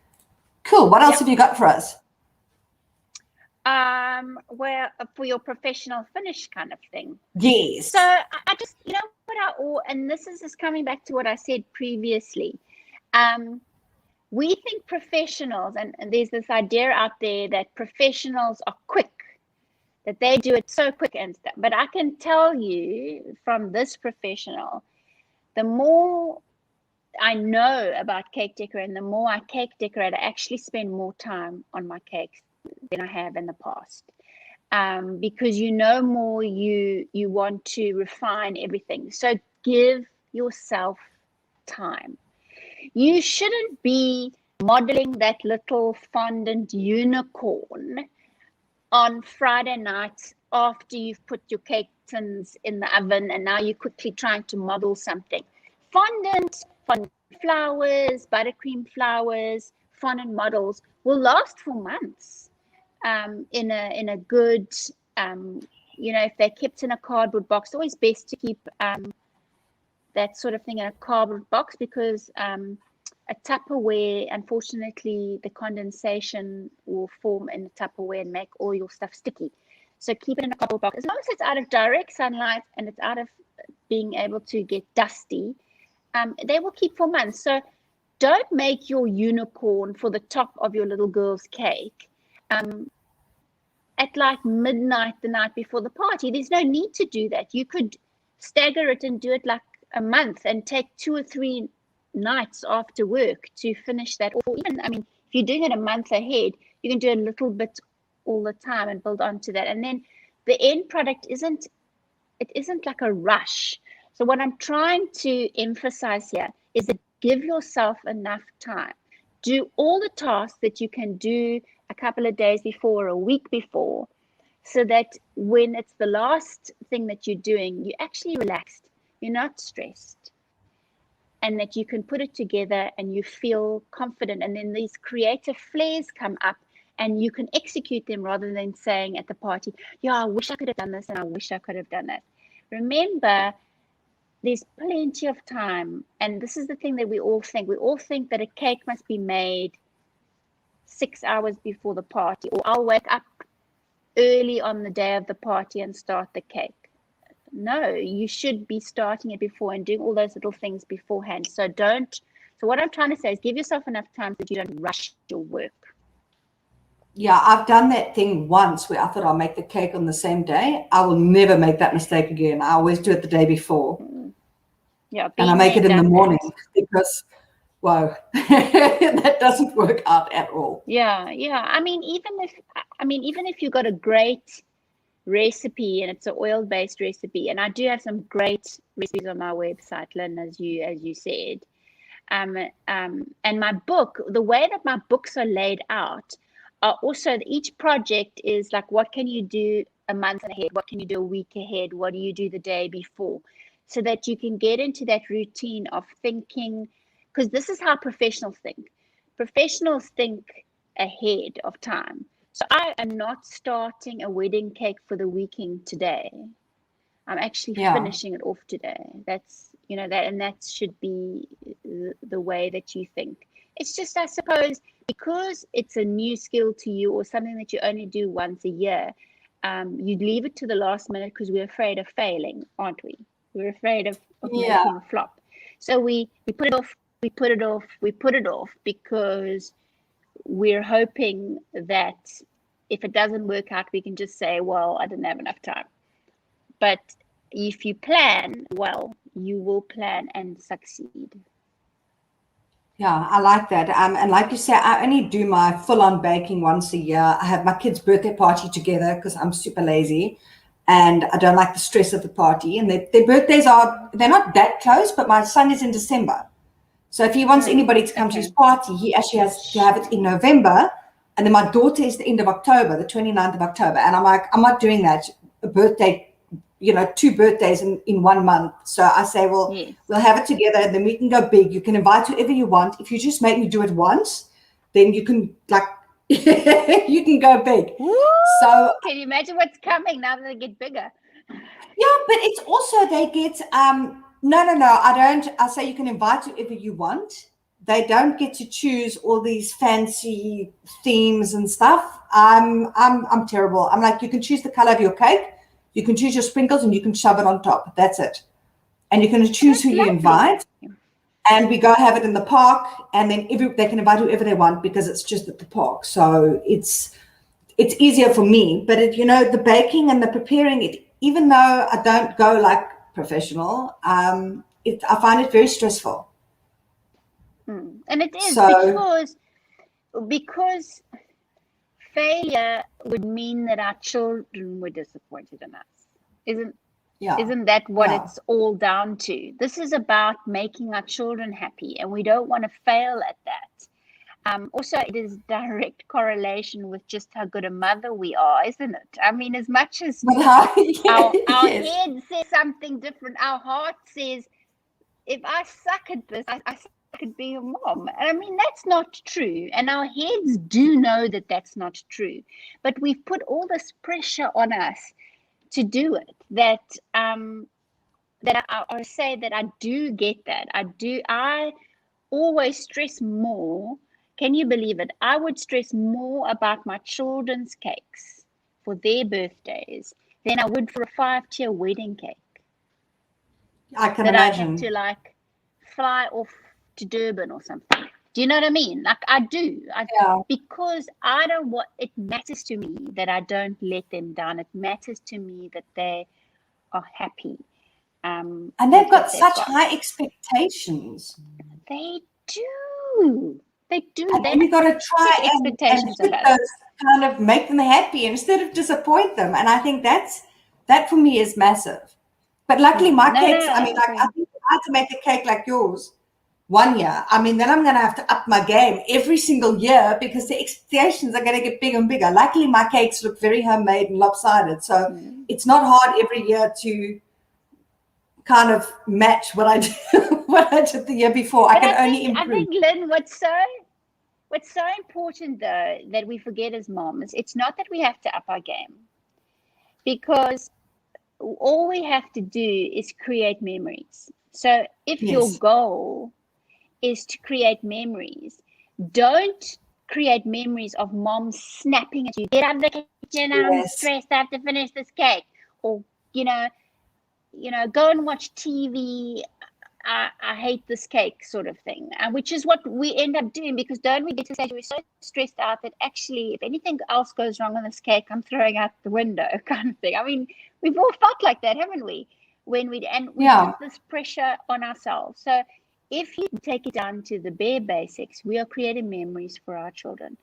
Cool. What else have you got for us? Well, for your professional finish kind of thing. Yes. So I just, and this is just coming back to what I said previously. We think professionals, and there's this idea out there that professionals are quick, that they do it so quick and stuff. But I can tell you from this professional, the more I know about cake decorating, the more I cake decorate, I actually spend more time on my cakes than I have in the past. Because more, you want to refine everything. So give yourself time. You shouldn't be modeling that little fondant unicorn on Friday night after you've put your cake tins in the oven and now you're quickly trying to model something. Fondant flowers, buttercream flowers, fondant models will last for months in a good, if they're kept in a cardboard box. It's always best to keep that sort of thing in a cardboard box, because a Tupperware, unfortunately, the condensation will form in the Tupperware and make all your stuff sticky. So keep it in a cardboard box. As long as it's out of direct sunlight and it's out of being able to get dusty, they will keep for months. So don't make your unicorn for the top of your little girl's cake at like midnight the night before the party. There's no need to do that. You could stagger it and do it like a month and take 2 or 3 nights after work to finish that. Or even, if you're doing it a month ahead, you can do a little bit all the time and build onto that. And then the end product isn't like a rush. So what I'm trying to emphasize here is that give yourself enough time. Do all the tasks that you can do a couple of days before or a week before, so that when it's the last thing that you're doing, you're actually relaxed, you're not stressed, and that you can put it together and you feel confident. And then these creative flares come up and you can execute them rather than saying at the party, yeah, I wish I could have done this and I wish I could have done that. Remember, there's plenty of time. And this is the thing that we all think. We all think that a cake must be made 6 hours before the party, or I'll wake up early on the day of the party and start the cake. No, you should be starting it before and doing all those little things beforehand. So what I'm trying to say is give yourself enough time so that you don't rush your work. Yeah, I've done that thing once where I thought I'll make the cake on the same day. I will never make that mistake again. I always do it the day before. Yeah, and I make it in the morning because, whoa, that doesn't work out at all. Yeah. Even if you got a great recipe and it's an oil-based recipe, and I do have some great recipes on my website, Lynn, as you said. And my book, the way that my books are laid out, are also each project is like, what can you do a month ahead? What can you do a week ahead? What do you do the day before? So that you can get into that routine of thinking, because this is how professionals think. Professionals think ahead of time. So I am not starting a wedding cake for the weekend today. I'm actually finishing it off today. That's, that should be the way that you think. It's just, I suppose, because it's a new skill to you or something that you only do once a year, you leave it to the last minute because we're afraid of failing, aren't we? We're afraid of making a flop. So we put it off, we put it off because we're hoping that if it doesn't work out, we can just say, well, I didn't have enough time. But if you plan well, you will plan and succeed. Yeah, I like that. And like you say, I only do my full-on baking once a year. I have my kids' birthday party together because I'm super lazy and I don't like the stress of the party. And their birthdays they're not that close, but my son is in December. So if he wants anybody to come to his party, he actually has to have it in November. And then my daughter is the end of October, the 29th of October. And I'm like, I'm not doing that. A birthday, 2 birthdays in 1 month. So I say, well, we'll have it together. Then we can go big. You can invite whoever you want. If you just make me do it once, then you can you can go big. Woo! So can you imagine what's coming now that they get bigger? Yeah, but it's also they get no, I don't. I say you can invite whoever you want. They don't get to choose all these fancy themes and stuff. I'm terrible. I'm like, you can choose the color of your cake, you can choose your sprinkles, and you can shove it on top. That's it. And you can choose who you invite. And we go have it in the park, and then they can invite whoever they want because it's just at the park. So it's easier for me. But the baking and the preparing it, even though I don't go like professional, I find it very stressful. And it is because failure would mean that our children were disappointed in us. Isn't that what it's all down to? This is about making our children happy, and we don't want to fail at that. Also, it is direct correlation with just how good a mother we are, isn't it? I mean, as much as our Yes. head says something different, our heart says, if I suck at this, I suck at being a mom. And I mean, that's not true. And our heads do know that that's not true. But we've put all this pressure on us to do it, that I say that I do get that. I always stress more. Can you believe it? I would stress more about my children's cakes for their birthdays than I would for a 5-tier wedding cake. I can that imagine. I have to like fly off to Durban or something. Do you know what I mean? Like I do. Because I don't want, it matters to me that I don't let them down. It matters to me that they are happy. And they've got such high expectations. They do. They do. And then you've got to try and kind of make them happy instead of disappoint them. And I think that for me is massive. But luckily my cakes, I mean, like I think if I had to make a cake like yours one year, I mean, then I'm going to have to up my game every single year because the expectations are going to get bigger and bigger. Luckily my cakes look very homemade and lopsided. So it's not hard every year to kind of match what I did the year before. I can only improve. I think, Lynn, what's so important though that we forget as moms, it's not that we have to up our game, because all we have to do is create memories. So if your goal is to create memories, don't create memories of mom snapping at you, get out of the kitchen, I'm stressed, I have to finish this cake, or go and watch TV, I hate this cake sort of thing, which is what we end up doing, because don't we get to say we're so stressed out that actually if anything else goes wrong on this cake, I'm throwing out the window kind of thing. I mean, we've all felt like that, haven't we? We put this pressure on ourselves. So if you take it down to the bare basics, we are creating memories for our children.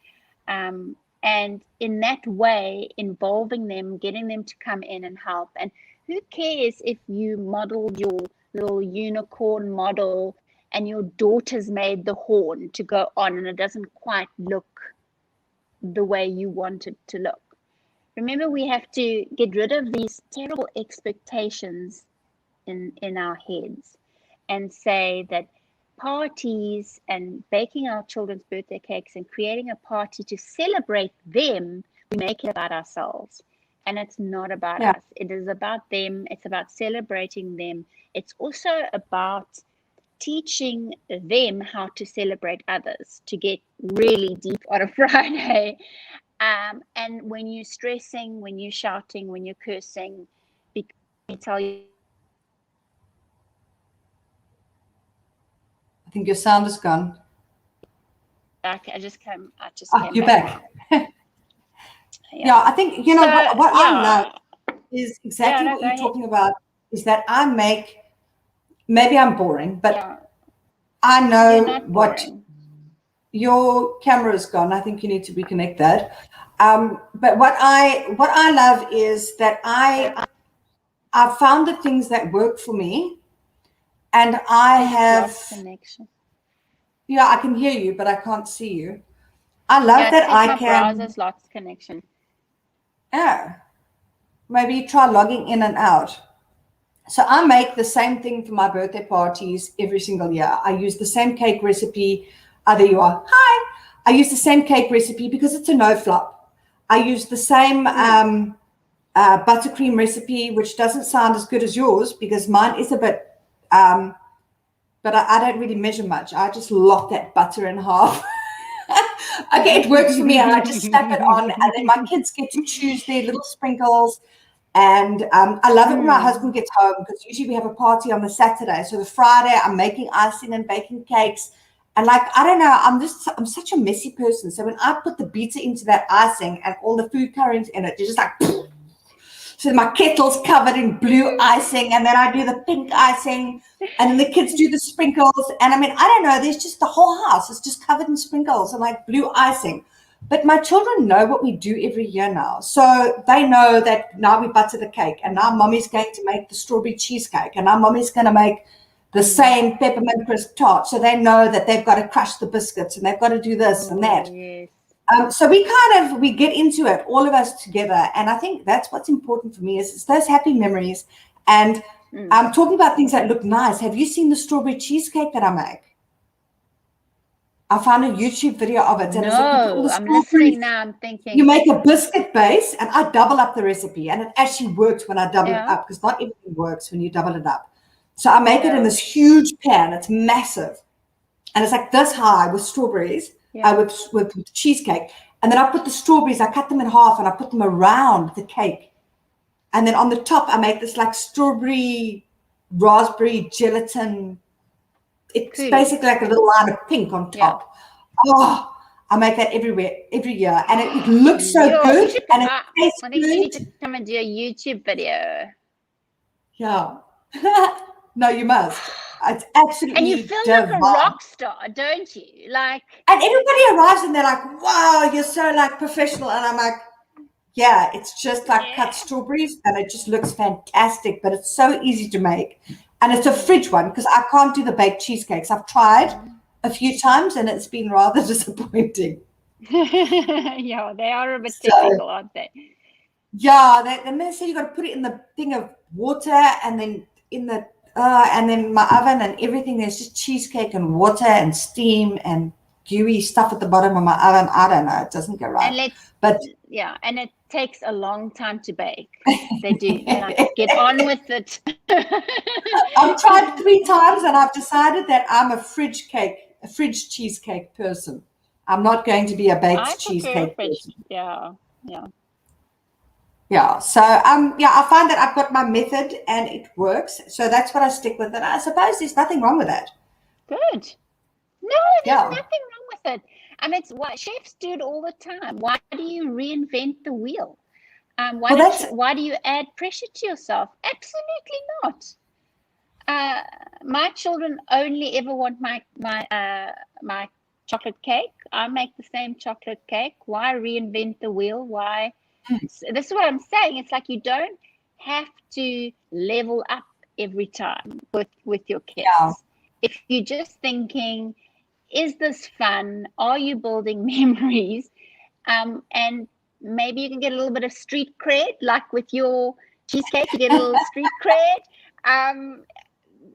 And in that way, involving them, getting them to come in and help. And who cares if you modeled your little unicorn model and your daughter's made the horn to go on and it doesn't quite look the way you want it to look. Remember, we have to get rid of these terrible expectations in our heads and say that parties and baking our children's birthday cakes and creating a party to celebrate them, we make it about ourselves. And it's not about us. It is about them. It's about celebrating them. It's also about teaching them how to celebrate others, to get really deep on a Friday. And when you're stressing, when you're shouting, when you're cursing, because I tell you. I think your sound is gone. I just came you're back. I think, what I love is exactly what you're talking about, is that I make, maybe I'm boring, but I know what your camera is gone. I think you need to reconnect that. But what I love is that I've found the things that work for me, and I have connection. Yeah, I can hear you, but I can't see you. I love that I can. Browser's lost connection. Yeah, maybe try logging in and out. So I make the same thing for my birthday parties every single year. I use the same cake recipe. There you are. Hi. I use the same cake recipe because it's a no flop. I use the same buttercream recipe, which doesn't sound as good as yours because mine is a bit, but I don't really measure much. I just lock that butter in half. Okay, it works for me, and I just slap it on, and then my kids get to choose their little sprinkles. And I love it when my husband gets home, because usually we have a party on the Saturday. So the Friday, I'm making icing and baking cakes. And like, I don't know, I'm such a messy person. So when I put the beater into that icing and all the food coloring in it, you're just like, so my kettle's covered in blue icing, and then I do the pink icing, and then the kids do the sprinkles. And I mean, I don't know, there's just the whole house is just covered in sprinkles and like blue icing. But my children know what we do every year now. So they know that now we butter the cake, and now mommy's going to make the strawberry cheesecake, and now mommy's going to make the same peppermint crisp tart. So they know that they've got to crush the biscuits and they've got to do this and that. Yes. So we get into it, all of us together. And I think that's what's important for me is it's those happy memories. And I'm talking about things that look nice. Have you seen the strawberry cheesecake that I make? I found a YouTube video of it. And No, it's like you put all the I'm listening now. I'm thinking. You make a biscuit base, and I double up the recipe. And it actually works when I double it up, because not everything works when you double it up. So I make it in this huge pan. It's massive. And it's like this high with strawberries, with cheesecake. And then I put the strawberries, I cut them in half, and I put them around the cake. And then on the top, I make this like strawberry, raspberry gelatin. It's basically like a little line of pink on top. Yeah. Oh, I make that every year. And it looks so good. And it tastes good. I think you need to come and do a YouTube video. Yeah. No, you must. It's absolutely. And you feel like a rock star, don't you? Like. And everybody arrives and they're like, wow, you're so like professional. And I'm like, yeah, it's just like cut strawberries and it just looks fantastic, but it's so easy to make. And it's a fridge one because I can't do the baked cheesecakes. I've tried a few times and it's been rather disappointing. Yeah, they are a bit technical, aren't they? Yeah, then they say you got to put it in the thing of water and then in the and then my oven and everything. There's just cheesecake and water and steam and gooey stuff at the bottom of my oven. I don't know. It doesn't go right. And it takes a long time to bake. They do. Get on with it. I've tried 3 times and I've decided that I'm a fridge cheesecake person. I'm not going to be a baked cheesecake person. Yeah. So I find that I've got my method and it works. So that's what I stick with. And I suppose there's nothing wrong with that. Good. No, there's nothing wrong with it. I mean, it's what chefs do it all the time. Why do you reinvent the wheel? Why do you add pressure to yourself? Absolutely not. My children only ever want my chocolate cake. I make the same chocolate cake. Why reinvent the wheel? Why? This is what I'm saying. It's like you don't have to level up every time with your kids. Yeah. If you're just thinking, is this fun? Are you building memories? And maybe you can get a little bit of street cred, like with your cheesecake, you get a little street cred. Then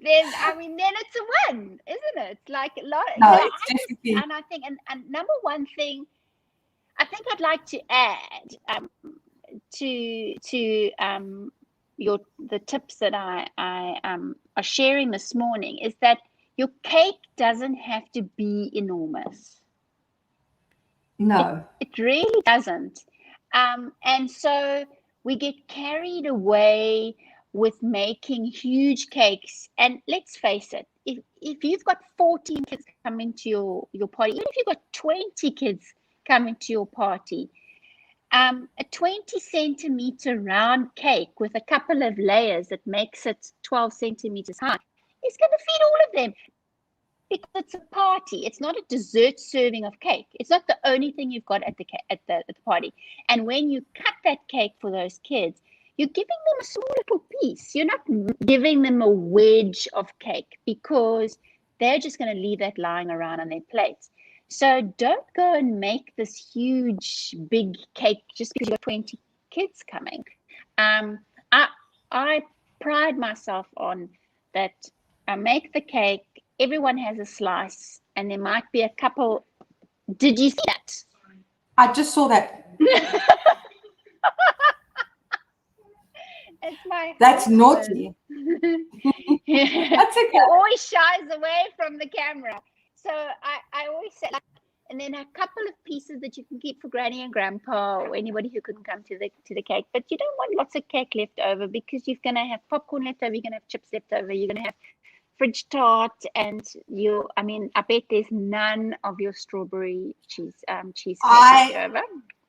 it's a win, isn't it? Like a lot. And I think, and number one thing, I think I'd like to add to the tips that I are sharing this morning is that your cake doesn't have to be enormous. No, it really doesn't. And so we get carried away with making huge cakes. And let's face it, if you've got 14 kids coming to your party, even if you've got 20 kids coming to your party, a 20 centimeter round cake with a couple of layers that makes it 12 centimeters high is going to feed all of them. Because it's a party. It's not a dessert serving of cake. It's not the only thing you've got at the party. And when you cut that cake for those kids, you're giving them a small little piece. You're not giving them a wedge of cake because they're just going to leave that lying around on their plates. So don't go and make this huge, big cake just because you've got 20 kids coming. I pride myself on that. I make the cake. Everyone has a slice, and there might be a couple. Did you see that? I just saw that. That's naughty. That's okay. He always shies away from the camera. So I always say, and then a couple of pieces that you can keep for Granny and Grandpa or anybody who couldn't come to the cake. But you don't want lots of cake left over because you're going to have popcorn left over. You're going to have chips left over. You're going to have fridge tart, and I bet there's none of your strawberry cheesecake left over.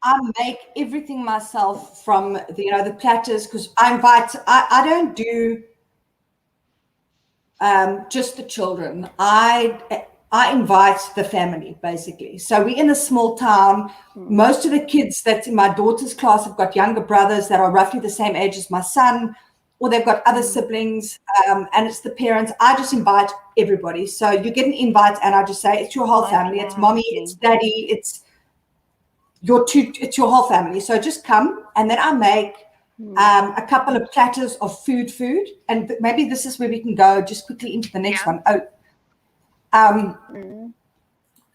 I make everything myself from the platters because I don't do just the children. I invite the family basically. So we're in a small town. Most of the kids that's in my daughter's class have got younger brothers that are roughly the same age as my son. or they've got other siblings, and it's the parents. I just invite everybody. So you get an invite, and I just say it's your whole family. It's mommy, it's daddy, it's your whole family. So just come, and then I make a couple of platters of food, and maybe this is where we can go just quickly into the next one.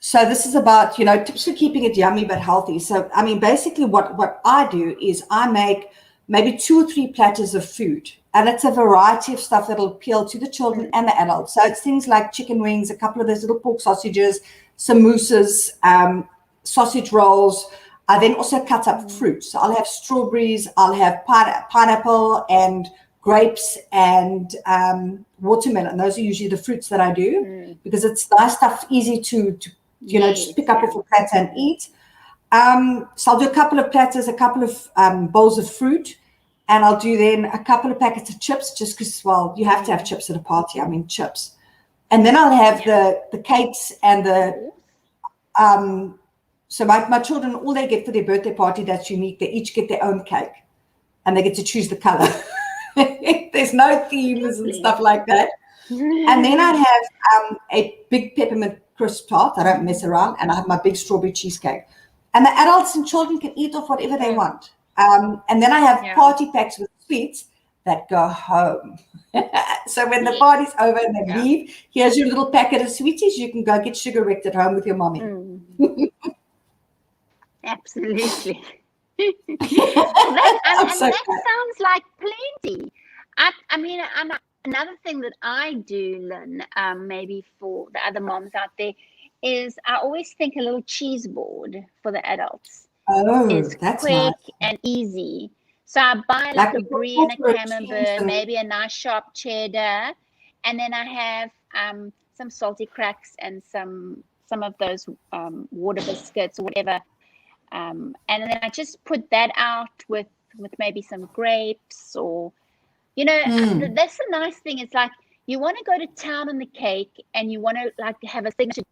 So this is about, tips for keeping it yummy but healthy. So, I mean, basically what I do is I make maybe 2 or 3 platters of food, and it's a variety of stuff that'll appeal to the children and the adults. So it's things like chicken wings, a couple of those little pork sausages, some mousses, sausage rolls. I then also cut up fruit. So I'll have strawberries, I'll have pineapple and grapes and watermelon. Those are usually the fruits that I do because it's nice stuff, easy to just pick up off a platter and eat. So I'll do a couple of platters, a couple of bowls of fruit, and I'll do then a couple of packets of chips, just because, well, you have to have chips at a party. I mean, chips. And then I'll have the cakes and the so my children, all they get for their birthday party that's unique, they each get their own cake, and they get to choose the color. There's no themes and stuff like that. And then I have a big peppermint crisp tart. I don't mess around. And I have my big strawberry cheesecake. And the adults and children can eat off whatever they want. And then I have party packs with sweets that go home. So when the party's over and they leave, here's your little packet of sweeties. You can go get sugar wrecked at home with your mommy. Absolutely. that sounds like plenty. I mean, another thing that I do, Lynn, maybe for the other moms out there, is I always think a little cheese board for the adults is that's quick nice. and easy. So I buy like a brie and a camembert, maybe a nice sharp cheddar, and then I have some salty cracks and some of those water biscuits or whatever. And then I just put that out with maybe some grapes or, that's the nice thing. It's like you want to go to town on the cake and you want to like have a signature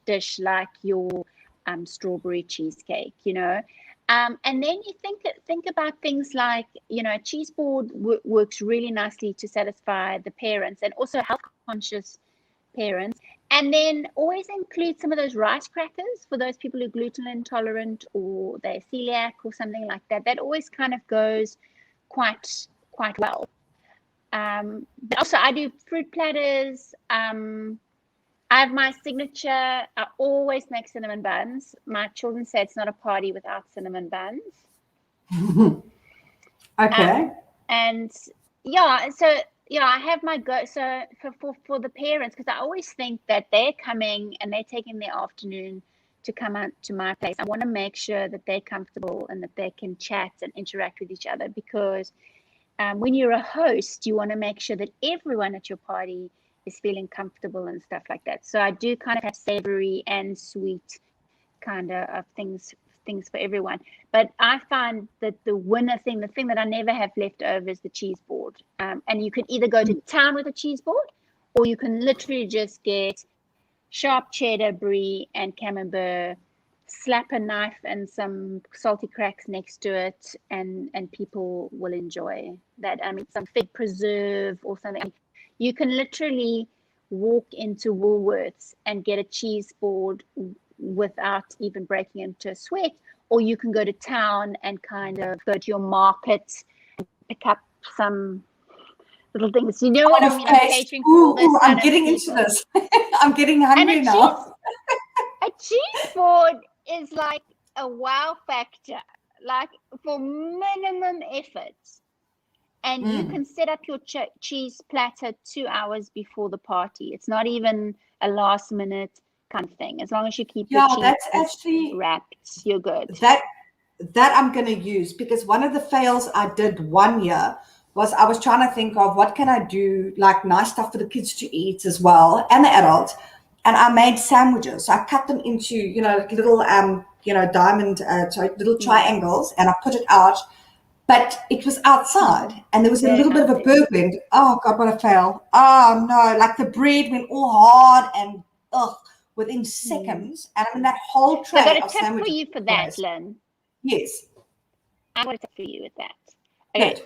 dish like your strawberry cheesecake, and then you think about things like, a cheese board works really nicely to satisfy the parents and also health conscious parents. And then always include some of those rice crackers for those people who are gluten intolerant or they're celiac or something like that. That always kind of goes quite well. But also I do fruit platters. I have my signature. I always make cinnamon buns. My children say it's not a party without cinnamon buns. Okay. And I have my go. So for the parents, because I always think that they're coming and they're taking their afternoon to come out to my place. I want to make sure that they're comfortable and that they can chat and interact with each other, because when you're a host, you want to make sure that everyone at your party is feeling comfortable and stuff like that. So I do kind of have savory and sweet kind of things for everyone. But I find that the winner thing, the thing that I never have left over, is the cheese board. And you can either go to town with a cheese board, or you can literally just get sharp cheddar, brie, and camembert, slap a knife and some salty cracks next to it, and people will enjoy that. I mean, some fig preserve or something. You can literally walk into Woolworths and get a cheese board without even breaking into a sweat, or you can go to town and kind of go to your market and pick up some little things. You know what I mean? I'm catering for all those I'm getting into this. I'm getting hungry now. A cheese board is like a wow factor, like for minimum effort. And you can set up your cheese platter 2 hours before the party. It's not even a last minute kind of thing. As long as you keep the cheese that's actually wrapped, you're good. That I'm going to use, because one of the fails I did one year was I was trying to think of what can I do, like nice stuff for the kids to eat as well, and the adults. And I made sandwiches. So I cut them into, little, diamond, little triangles, and I put it out. But it was outside, and there was a little bit of a bird wind. Oh, God, what a fail. Oh, no, like the bread went all hard and within seconds. And I mean, that whole tray of sandwiches. I've got a tip for you for that, Lynn. Yes. I got a tip for you with that. Okay. Good.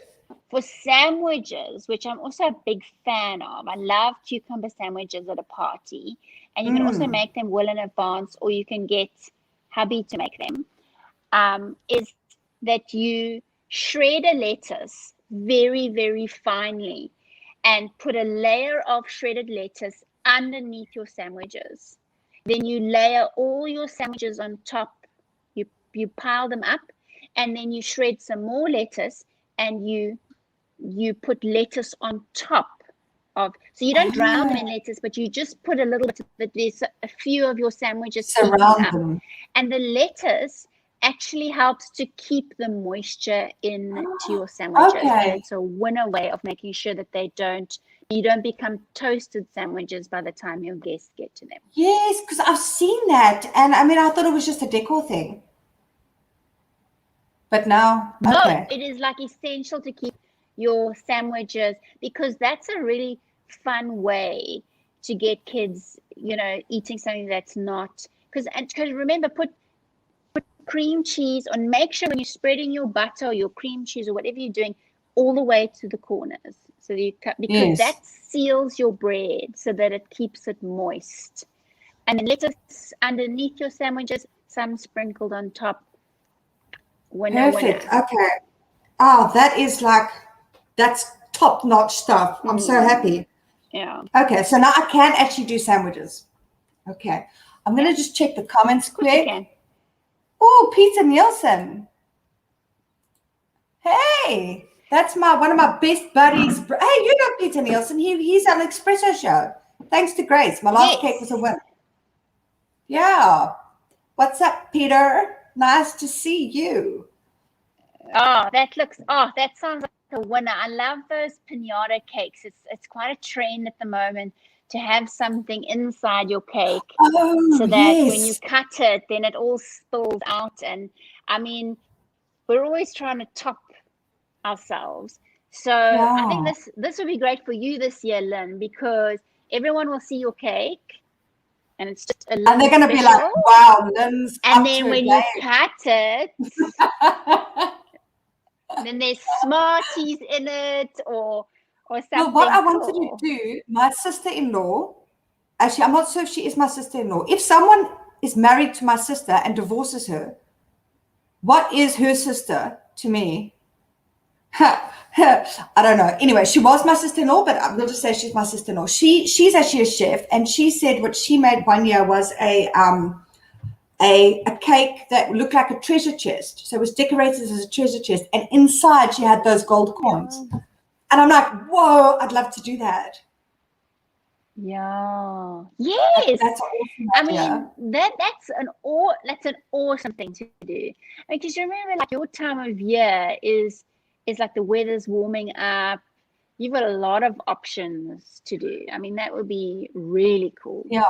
For sandwiches, which I'm also a big fan of, I love cucumber sandwiches at a party. And you can also make them well in advance, or you can get hubby to make them. Is that you shred a lettuce very, very finely and put a layer of shredded lettuce underneath your sandwiches. Then you layer all your sandwiches on top. You pile them up, and then you shred some more lettuce, and you put lettuce on top of, so you don't drown them in lettuce, but you just put a little bit that there's a few of your sandwiches surround them. And the lettuce actually helps to keep the moisture into your sandwiches. Okay. And it's a winner way of making sure that you don't become toasted sandwiches by the time your guests get to them. Yes, because I've seen that, and I mean, I thought it was just a decor thing. But now, okay. No, it is like essential to keep your sandwiches, because that's a really fun way to get kids, eating something that's not, because remember, put cream cheese on, make sure when you're spreading your butter or your cream cheese or whatever you're doing, all the way to the corners, so you cut, because that seals your bread so that it keeps it moist. And then lettuce underneath your sandwiches, some sprinkled on top. Perfect. Okay. Oh, that's top-notch stuff. I'm so happy. Yeah. Okay, so now I can actually do sandwiches. Okay. I'm going to just check the comments quick. Oh, Peter Nielsen. Hey, that's one of my best buddies. Hey, you know Peter Nielsen. He's on Espresso Show. Thanks to Grace. My last cake was a win. Yeah. What's up, Peter? Nice to see you. Oh, that sounds like a winner. I love those pinata cakes. It's quite a trend at the moment to have something inside your cake, so that when you cut it, then it all spills out. And I mean, we're always trying to top ourselves. So I think this would be great for you this year, Lynn, because everyone will see your cake. And it's just a little and they're going to be like, wow, Lynn's and then when you cut it, then there's Smarties in it or something. Well, what I wanted to do, my sister-in-law, actually, I'm not sure if she is my sister-in-law. If someone is married to my sister and divorces her, what is her sister to me? I don't know. Anyway, she was my sister-in-law, but I'm going to say she's my sister-in-law. She's actually a chef, and she said what she made one year was a cake that looked like a treasure chest. So it was decorated as a treasure chest, and inside she had those gold coins. And I'm like, whoa, I'd love to do that. Yeah. Yes. That's awesome. I mean, that's an awesome thing to do. Because you remember, like, your time of year is like the weather's warming up. You've got a lot of options to do. I mean, that would be really cool. Yeah.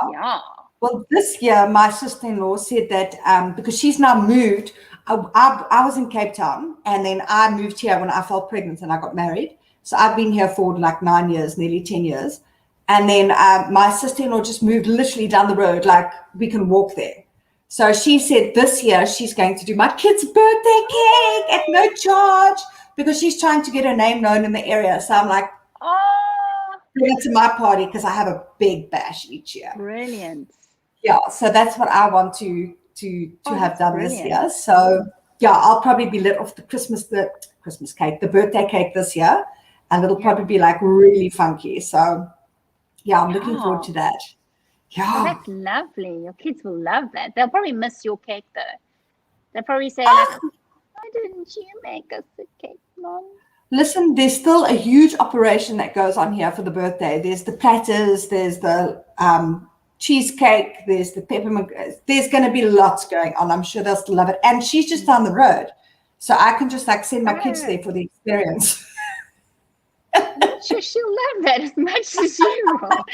Well, this year, my sister-in-law said that because she's now moved, I was in Cape Town, and then I moved here when I fell pregnant and I got married. So I've been here for like 9 years, nearly 10 years. And then my sister-in-law just moved literally down the road, like we can walk there. So she said this year she's going to do my kid's birthday cake at no charge, because she's trying to get her name known in the area. So I'm like, bring it to my party, because I have a big bash each year. Brilliant. Yeah, so that's what I want to have done this year. So yeah, I'll probably be lit off the Christmas cake, the birthday cake this year, and it'll probably be like really funky. So yeah, I'm looking forward to that. Yeah. Oh, that's lovely. Your kids will love that. They'll probably miss your cake though. They'll probably say like, why didn't you make us a cake, Mom? Listen, there's still a huge operation that goes on here for the birthday. There's the platters, there's the cheesecake, there's the peppermint. There's going to be lots going on. I'm sure they'll still love it. And she's just down the road, so I can just like send my kids there for the experience. I'm sure she'll love that as much as you will.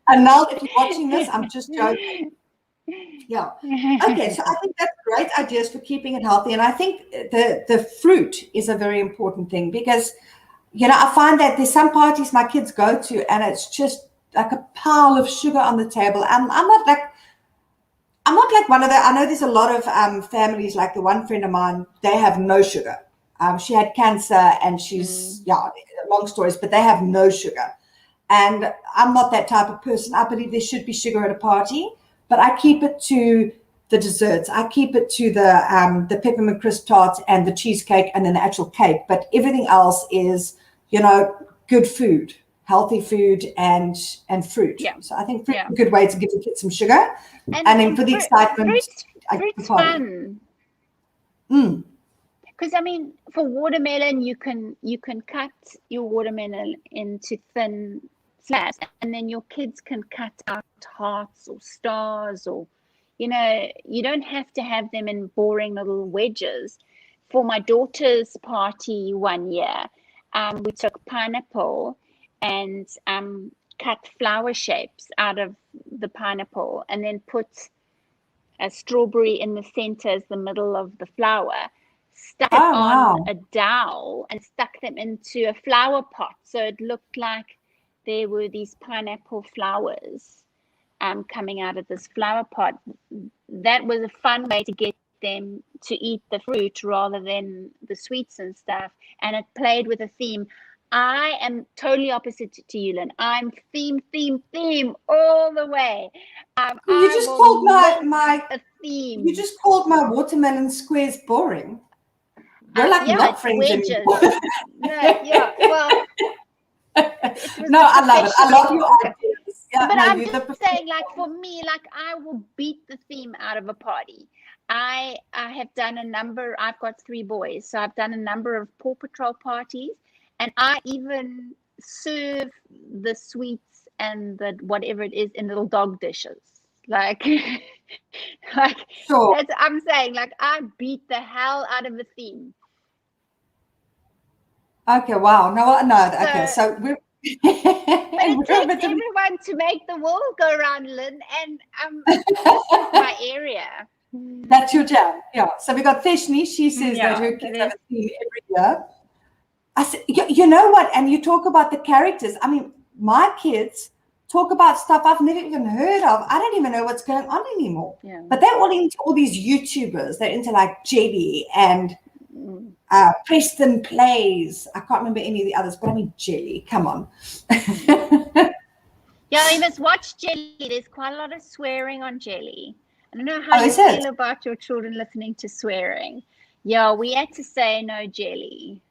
And now, if you're watching this, I'm just joking. Yeah. Okay, so I think that's great ideas for keeping it healthy. And I think the fruit is a very important thing, because, I find that there's some parties my kids go to and it's just like a pile of sugar on the table. And I'm not like one of the, I know there's a lot of families, like the one friend of mine, they have no sugar. She had cancer, and she's long stories, but they have no sugar. And I'm not that type of person. I believe there should be sugar at a party, but I keep it to the desserts. I keep it to the peppermint crisp tarts and the cheesecake and then the actual cake. But everything else is, good food, healthy food, and fruit. Yeah. So I think fruit is a good way to give the kids some sugar. And then for the excitement, fruit's fun. Because for watermelon, you can cut your watermelon into thin slabs, and then your kids can cut out hearts or stars, or you don't have to have them in boring little wedges. For my daughter's party one year, we took pineapple and cut flower shapes out of the pineapple, and then put a strawberry in the center as the middle of the flower, stuck it on a dowel, and stuck them into a flower pot. So it looked like there were these pineapple flowers coming out of this flower pot. That was a fun way to get them to eat the fruit rather than the sweets and stuff. And it played with a theme. I am totally opposite to you, Lynn. I'm theme all the way. You just called my a theme. You just called my watermelon squares boring. We're not friends anymore. Well, no, I love it. I love your ideas. Yeah, but I'm just saying, for me, I will beat the theme out of a party. I have done a number. I've got 3 boys, so I've done a number of Paw Patrol parties. And I even serve the sweets and the whatever it is in little dog dishes. Sure. I'm saying, I beat the hell out of the theme. Okay, wow. No, okay. So we're but it takes everyone to make the world go round, Lynn, and this is my area. That's your jam. Yeah. So we got Theshni. She says that her kids have a theme every year. I said, you know what? And you talk about the characters. My kids talk about stuff I've never even heard of. I don't even know what's going on anymore. Yeah. But they're all into all these YouTubers. They're into Jelly and Preston Plays. I can't remember any of the others, but Jelly. Come on. Yeah, you must watch Jelly. There's quite a lot of swearing on Jelly. I don't know how you feel about your children listening to swearing. Yeah, we had to say no Jelly.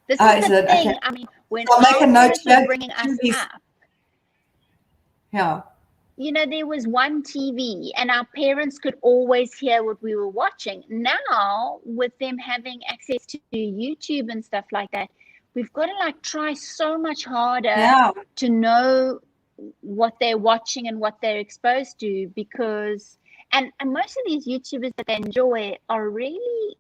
This is the thing. Okay. When I'll make a note were bringing us up, there was one TV, and our parents could always hear what we were watching. Now, with them having access to YouTube and stuff like that, we've got to try so much harder to know what they're watching and what they're exposed to, because and most of these YouTubers that they enjoy are really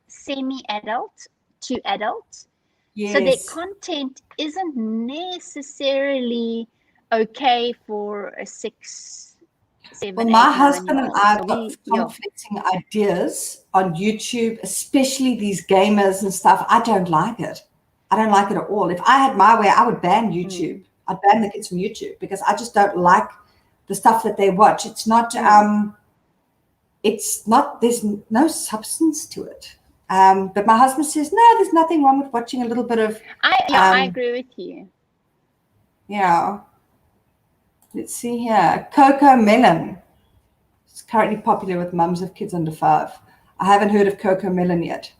semi-adult to adult. Yes. So their content isn't necessarily okay for a 6, 7. Well, my husband and I have got conflicting ideas on YouTube, especially these gamers and stuff. I don't like it. I don't like it at all. If I had my way, I would ban YouTube. I'd ban the kids from YouTube because I just don't like the stuff that they watch. It's not, there's no substance to it. But my husband says, no, there's nothing wrong with watching a little bit of. I agree with you. Yeah. Let's see here. Coco Melon. It's currently popular with mums of kids under 5. I haven't heard of Coco Melon yet.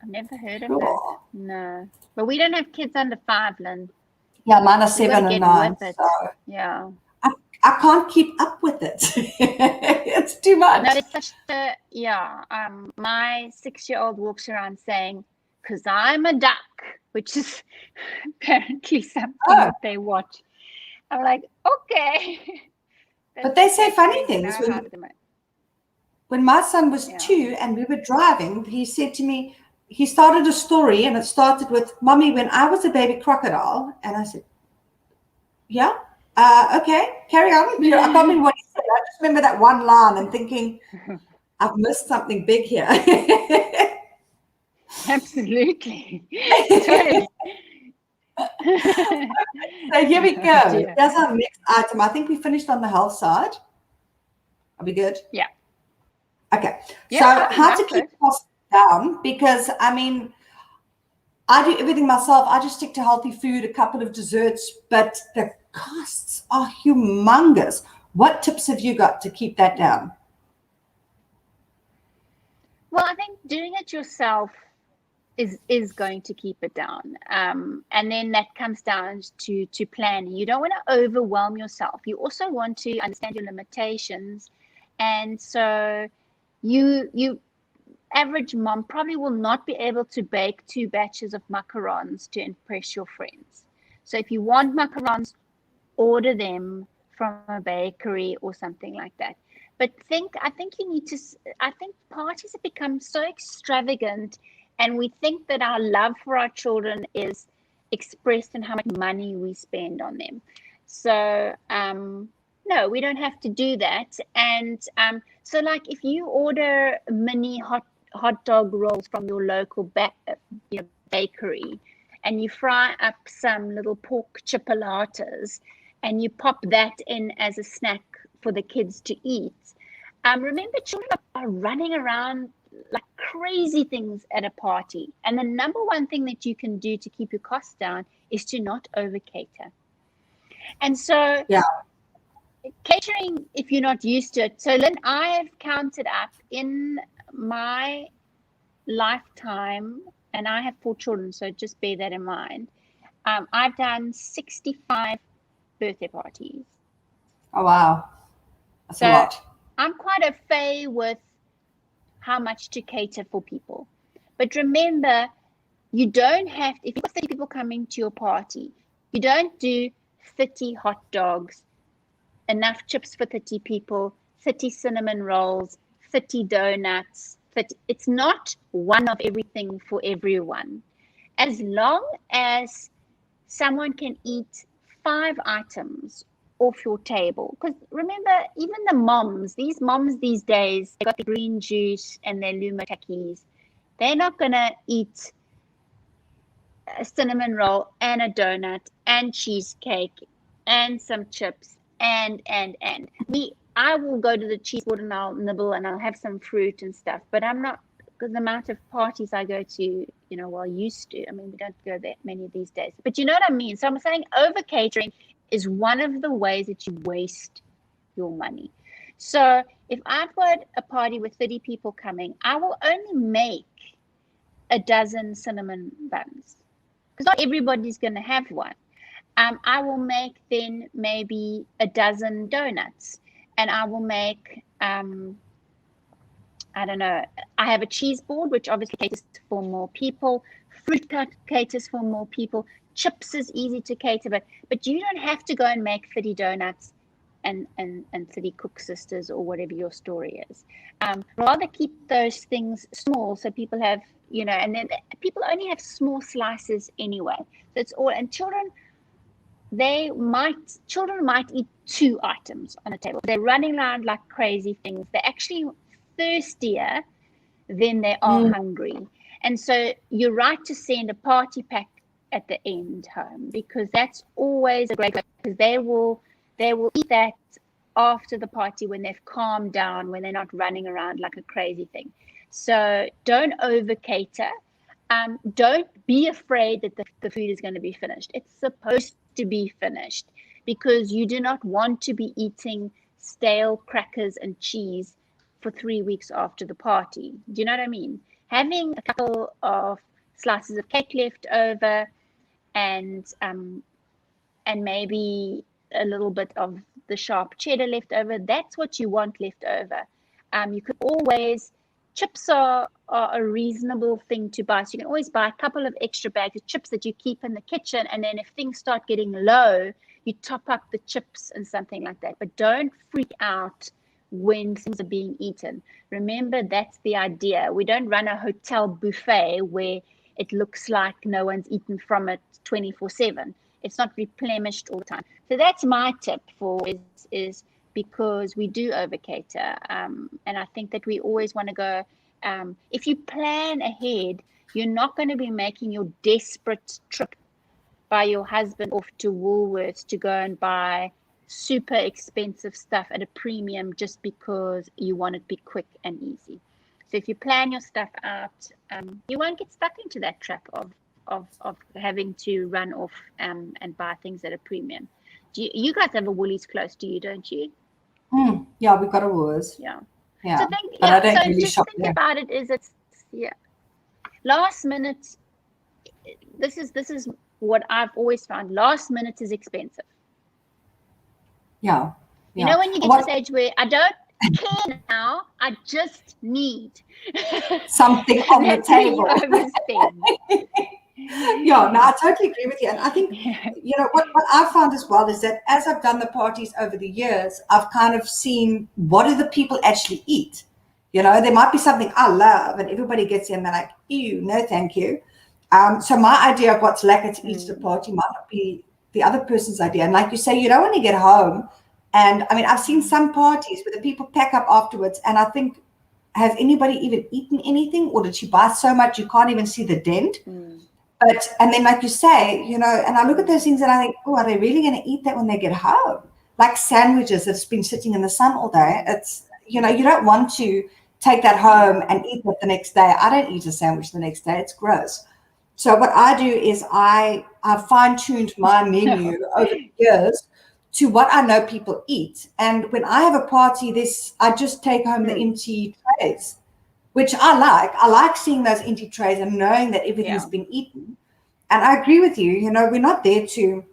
I've never heard of it. No. But we don't have kids under 5, Lynn. Yeah, mine are 7 and 9. So yeah. I can't keep up with it. It's too much. No, it's such a, my 6-year-old walks around saying, because I'm a duck, which is apparently something that they watch. I'm like, okay. But they say funny things. When my son was 2 and we were driving, he said to me, he started a story and it started with, Mommy, when I was a baby crocodile. And I said, yeah. Okay, carry on. I can't remember what he said. I just remember that one line and thinking, I've missed something big here. Absolutely. So here we go. That's our next item. I think we finished on the health side. Are we good? Yeah. Okay. So how to keep down because, I mean, I do everything myself. I just stick to healthy food, a couple of desserts, but the costs are humongous. What tips have you got to keep that down? Well, I think doing it yourself is going to keep it down. And then that comes down to planning. You don't want to overwhelm yourself. You also want to understand your limitations. And so you average mom probably will not be able to bake 2 batches of macarons to impress your friends. So if you want macarons, order them from a bakery or something like that. But I think you need to, I think parties have become so extravagant, and we think that our love for our children is expressed in how much money we spend on them. So, no, we don't have to do that. And so, like, if you order mini hot dog rolls from your local bakery, and you fry up some little pork chipolatas, and you pop that in as a snack for the kids to eat. Remember, children are running around like crazy things at a party. And the number one thing that you can do to keep your costs down is to not over cater. And so, Yeah. catering, if you're not used to it. So, Lynn, I have counted up in my lifetime, and I have 4 children, so just bear that in mind. I've done 65 birthday parties. Oh, wow. That's a So lot. I'm quite au fait with how much to cater for people. But remember, you don't have, if you've got 30 people coming to your party, you don't do 30 hot dogs, enough chips for 30 people, 30 cinnamon rolls, 30 donuts. 30, it's not one of everything for everyone. As long as someone can eat 5 items off your table. Because remember, even these moms these days, they got the green juice and their Lumatakis. They're not going to eat a cinnamon roll and a donut and cheesecake and some chips and. I will go to the cheese board and I'll nibble and I'll have some fruit and stuff, but I'm not, because the amount of parties I go to, used to. I mean, we don't go that many these days, but you know what I mean? So I'm saying over catering is one of the ways that you waste your money. So if I've got a party with 30 people coming, I will only make a dozen cinnamon buns because not everybody's going to have one. I will make then maybe a dozen donuts, and I will make I don't know, I have a cheese board, which obviously caters for more people. Fruit cut caters for more people. Chips is easy to cater, but you don't have to go and make 30 donuts and 30 cook sisters or whatever your story is. Rather keep those things small so people have, and then people only have small slices anyway. So it's all, and children might eat 2 items on a table. They're running around like crazy things. They're actually thirstier than they are hungry. And so you're right to send a party pack at the end home, because that's always a great way, because they will eat that after the party when they've calmed down, when they're not running around like a crazy thing. So don't over cater. Don't be afraid that the food is going to be finished. It's supposed to be finished, because you do not want to be eating stale crackers and cheese for 3 weeks after the party. Do you know what I mean? Having a couple of slices of cake left over, and maybe a little bit of the sharp cheddar left over, that's what you want left over. You could always, chips are a reasonable thing to buy. So you can always buy a couple of extra bags of chips that you keep in the kitchen, and then if things start getting low, you top up the chips and something like that. But don't freak out when things are being eaten. Remember, that's the idea. We don't run a hotel buffet where it looks like no one's eaten from it 24/7. It's not replenished all the time. So that's my tip is because we do over cater. And I think that we always want to go, if you plan ahead, you're not going to be making your desperate trip by your husband off to Woolworths to go and buy super expensive stuff at a premium just because you want it to be quick and easy. So if you plan your stuff out, you won't get stuck into that trap of having to run off and buy things at a premium. You guys have a Woolies close to you, don't you? Yeah, we've got a Woolies. Yeah. Yeah. So think, but I don't so really just shop think there. about it as it's last minute. This is what I've always found. Last minute is expensive. Yeah. You know, when you get to the stage where I don't care now, I just need something on the table. Yeah, no, I totally agree with you. And I think, you know, what I've found as well is that as I've done the parties over the years, I've kind of seen what do the people actually eat. You know, there might be something I love and everybody gets in and they're like, ew, no, thank you. So my idea of what's lekker to eat at a party might not be the other person's idea. And like you say, you don't want to get home. And I mean, I've seen some parties where the people pack up afterwards and I think, has anybody even eaten anything, or did you buy so much you can't even see the dent? But, and then like you say, you know, and I look at those things and I think, oh, are they really going to eat that when they get home? Like sandwiches that's been sitting in the sun all day. It's, you know, you don't want to take that home and eat it the next day. I don't eat a sandwich the next day. It's gross. So what I do is I fine-tuned my menu over the years to what I know people eat. And when I have a party, I just take home the empty trays, which I like. I like seeing those empty trays and knowing that everything's been eaten. And I agree with you. You know, we're not there to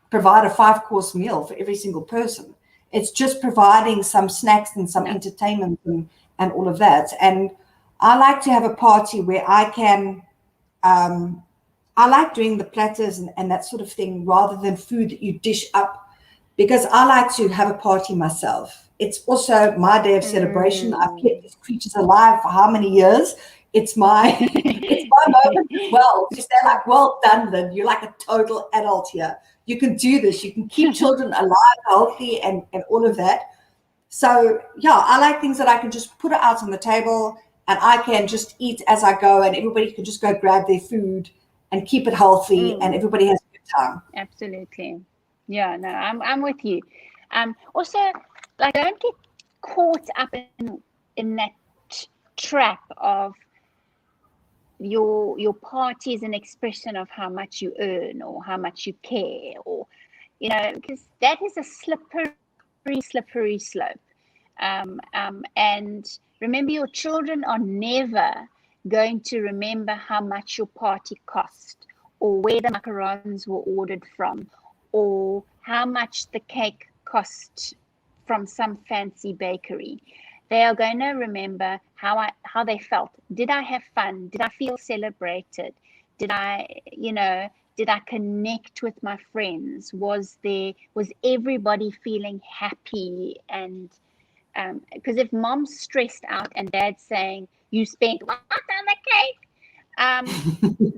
provide a 5-course meal for every single person. It's just providing some snacks and some entertainment and all of that. And I like to have a party where I can, I like doing the platters and that sort of thing rather than food that you dish up, because I like to have a party myself. It's also my day of celebration. I've kept these creatures alive for how many years? It's my moment as well. To say like, well done, Lynne. You're like a total adult here. You can do this. You can keep children alive, healthy, and all of that. So yeah, I like things that I can just put it out on the table and I can just eat as I go, and everybody can just go grab their food and keep it healthy, and everybody has a good time. Absolutely. Yeah, no, I'm with you. Also, like, don't get caught up in that trap of your party is an expression of how much you earn or how much you care, or, you know, because that is a slippery slope. And remember, your children are never going to remember how much your party cost, or where the macarons were ordered from, or how much the cake cost from some fancy bakery. They are going to remember how they felt. Did I have fun? Did I feel celebrated? Did I connect with my friends? Was everybody feeling happy? And because if mom's stressed out and dad's saying, you spent what on the cake?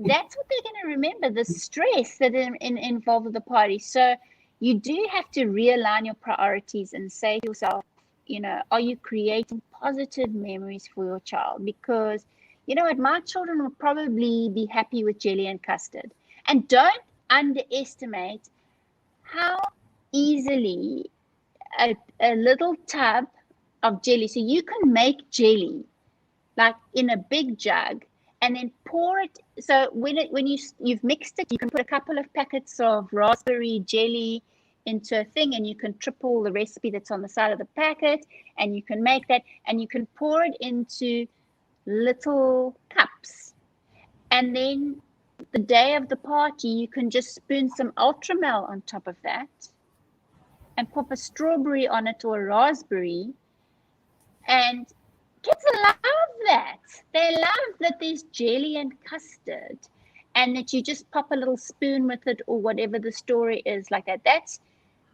That's what they're going to remember, the stress that involved with the party. So you do have to realign your priorities and say to yourself, you know, are you creating positive memories for your child? Because, you know what, my children will probably be happy with jelly and custard. And don't underestimate how easily a little tub of jelly, so you can make jelly like in a big jug and then pour it. So when you've mixed it, you can put a couple of packets of raspberry jelly into a thing, and you can triple the recipe that's on the side of the packet, and you can make that, and you can pour it into little cups. And then the day of the party, you can just spoon some Ultramel on top of that and pop a strawberry on it or a raspberry. And kids love that. They love that there's jelly and custard, and that you just pop a little spoon with it, or whatever the story is like that.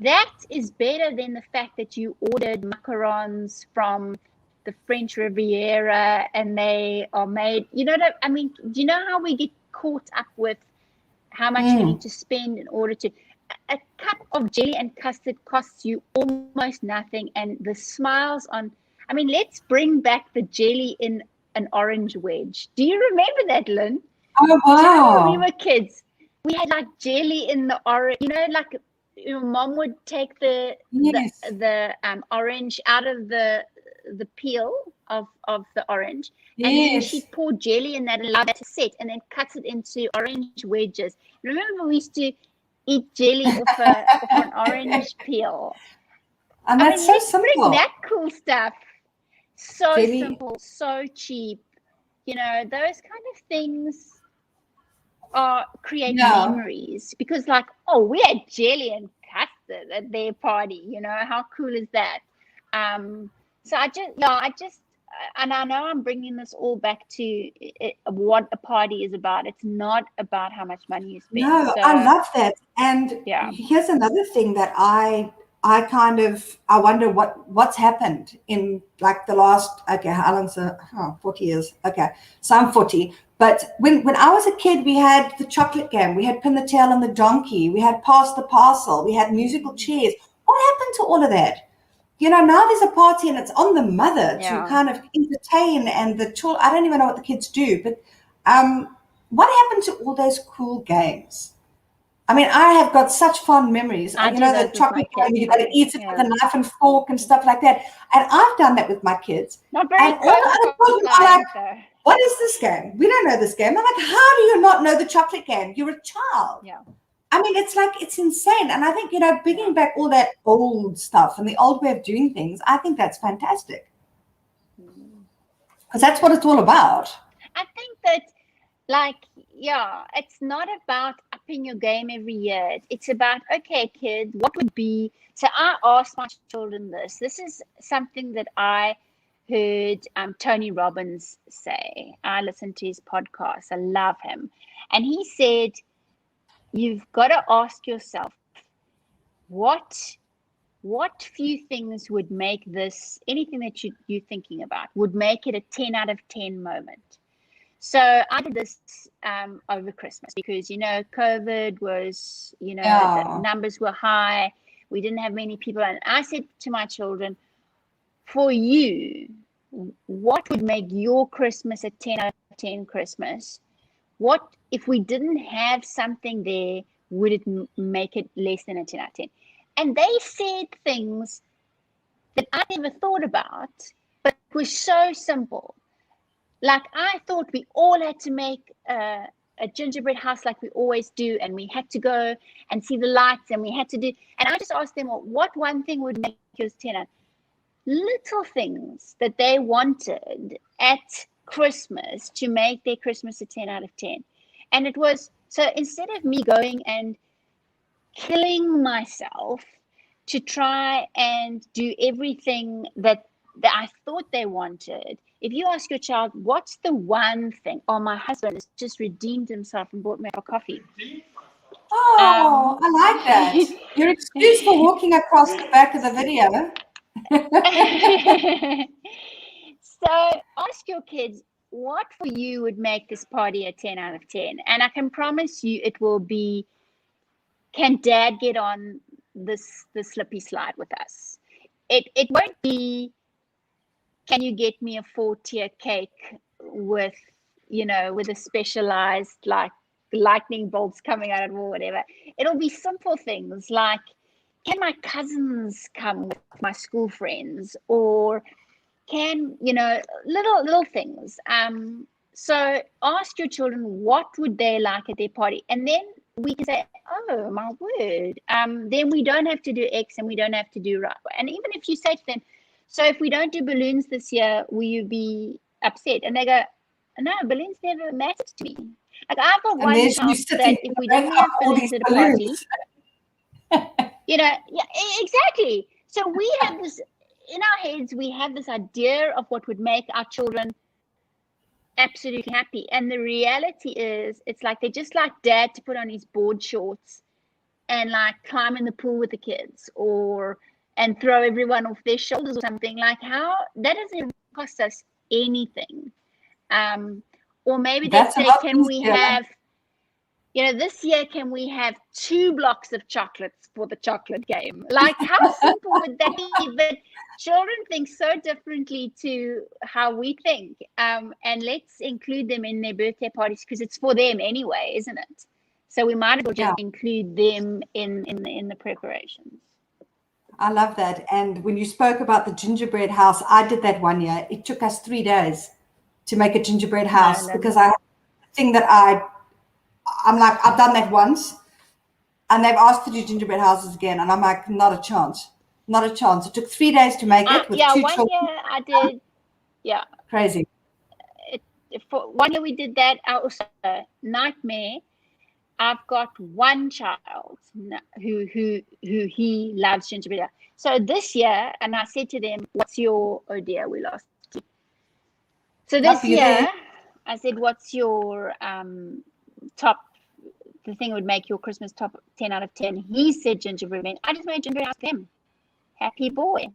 That is better than the fact that you ordered macarons from the French Riviera and they are made, you know what I mean? Do you know how we get caught up with how much we need to spend in order to... A cup of jelly and custard costs you almost nothing, and the smiles on... I mean, let's bring back the jelly in an orange wedge. Do you remember that, Lynne? Oh, wow. Do you know when we were kids? We had like jelly in the orange, you know, like your mom would take the orange out of the the peel of the orange, and then Yes. she'd pour jelly in that and allow that to set, and then cuts it into orange wedges. Remember, we used to eat jelly off an orange peel. And I that's mean, so let's bring simple. that cool stuff. So Jelly. simple, so cheap. You know, those kind of things create memories, because like, oh, we had jelly and custard at their party. You know, how cool is that? So I just, and I know I'm bringing this all back to what a party is about. It's not about how much money you spend. No, So, I love that. And yeah. here's another thing that I wonder what's happened in like the last, okay, how long's 40 years. Okay. So I'm 40. But when I was a kid, we had the chocolate game, we had pin the tail on the donkey, we had pass the parcel, we had musical chairs. What happened to all of that? You know, now there's a party and it's on the mother to kind of entertain, and the children, I don't even know what the kids do, but what happened to all those cool games? I mean, I have got such fond memories. You know, the chocolate game, you got to eat it with a knife and fork and stuff like that. And I've done that with my kids. Not very and all the other children are like, what is this game? We don't know this game. I'm like, how do you not know the chocolate game? You're a child. Yeah. I mean, it's like, it's insane. And I think, you know, bringing back all that old stuff and the old way of doing things, I think that's fantastic. Because that's what it's all about. I think that, like, yeah, it's not about upping your game every year. It's about, okay, kids, what would be, so I asked my children this. This is something that I heard Tony Robbins say. I listened to his podcast. I love him. And he said, you've got to ask yourself, what few things would make this, anything that you're thinking about, would make it a 10 out of 10 moment? So I did this over Christmas because, you know, COVID was, you know, the numbers were high. We didn't have many people. And I said to my children, for you, what would make your Christmas a 10 out of 10 Christmas? What, if we didn't have something there, would it make it less than a 10 out of 10? And they said things that I never thought about, but were so simple. Like, I thought we all had to make a gingerbread house like we always do, and we had to go and see the lights, and we had to do, and I just asked them, well, what one thing would make yours 10 out? Little things that they wanted at Christmas to make their Christmas a 10 out of 10. And it was, so instead of me going and killing myself to try and do everything that I thought they wanted, if you ask your child, what's the one thing? Oh, my husband has just redeemed himself and bought me a cup of coffee. Oh, I like that. Your excuse for walking across the back of the video. So ask your kids, what for you would make this party a 10 out of 10? And I can promise you it will be, can dad get on the slippy slide with us? It won't be, can you get me a 4-tier cake with, you know, with a specialized, like, lightning bolts coming out of it or whatever. It'll be simple things like, can my cousins come with my school friends? Or can, you know, little things. So ask your children, what would they like at their party? And then we can say, oh, my word. Then we don't have to do X and we don't have to do Y. And even if you say to them, so if we don't do balloons this year, will you be upset? And they go, no, balloons never mattered to me. Like, I've got one child that if we didn't have balloons at a party, you know, yeah, exactly. So we have this, in our heads, we have this idea of what would make our children absolutely happy. And the reality is, it's like, they just like dad to put on his board shorts and like climb in the pool with the kids, and throw everyone off their shoulders or something. Like, how that doesn't cost us anything. Or maybe they say, can we have, you know, this year, can we have 2 blocks of chocolates for the chocolate game? Like, how simple would that be? But children think so differently to how we think. And let's include them in their birthday parties because it's for them anyway, isn't it? So we might as well just include them in the preparations. I love that. And when you spoke about the gingerbread house, I did that one year. It took us 3 days to make a gingerbread house because I think that I'm like, I've done that once, and they've asked to do gingerbread houses again, and I'm like, not a chance, not a chance. It took 3 days to make it with yeah, 2 1 children. year I did. Yeah, Crazy. For 1 year we did that. I also nightmare. I've got one child who he loves gingerbread. So this year, and I said to them, "What's your oh dear, we lost you." So this year, I said, "What's your top? The thing would make your Christmas top 10 out of 10." He said gingerbread man. I just made gingerbread house for him. Happy boy.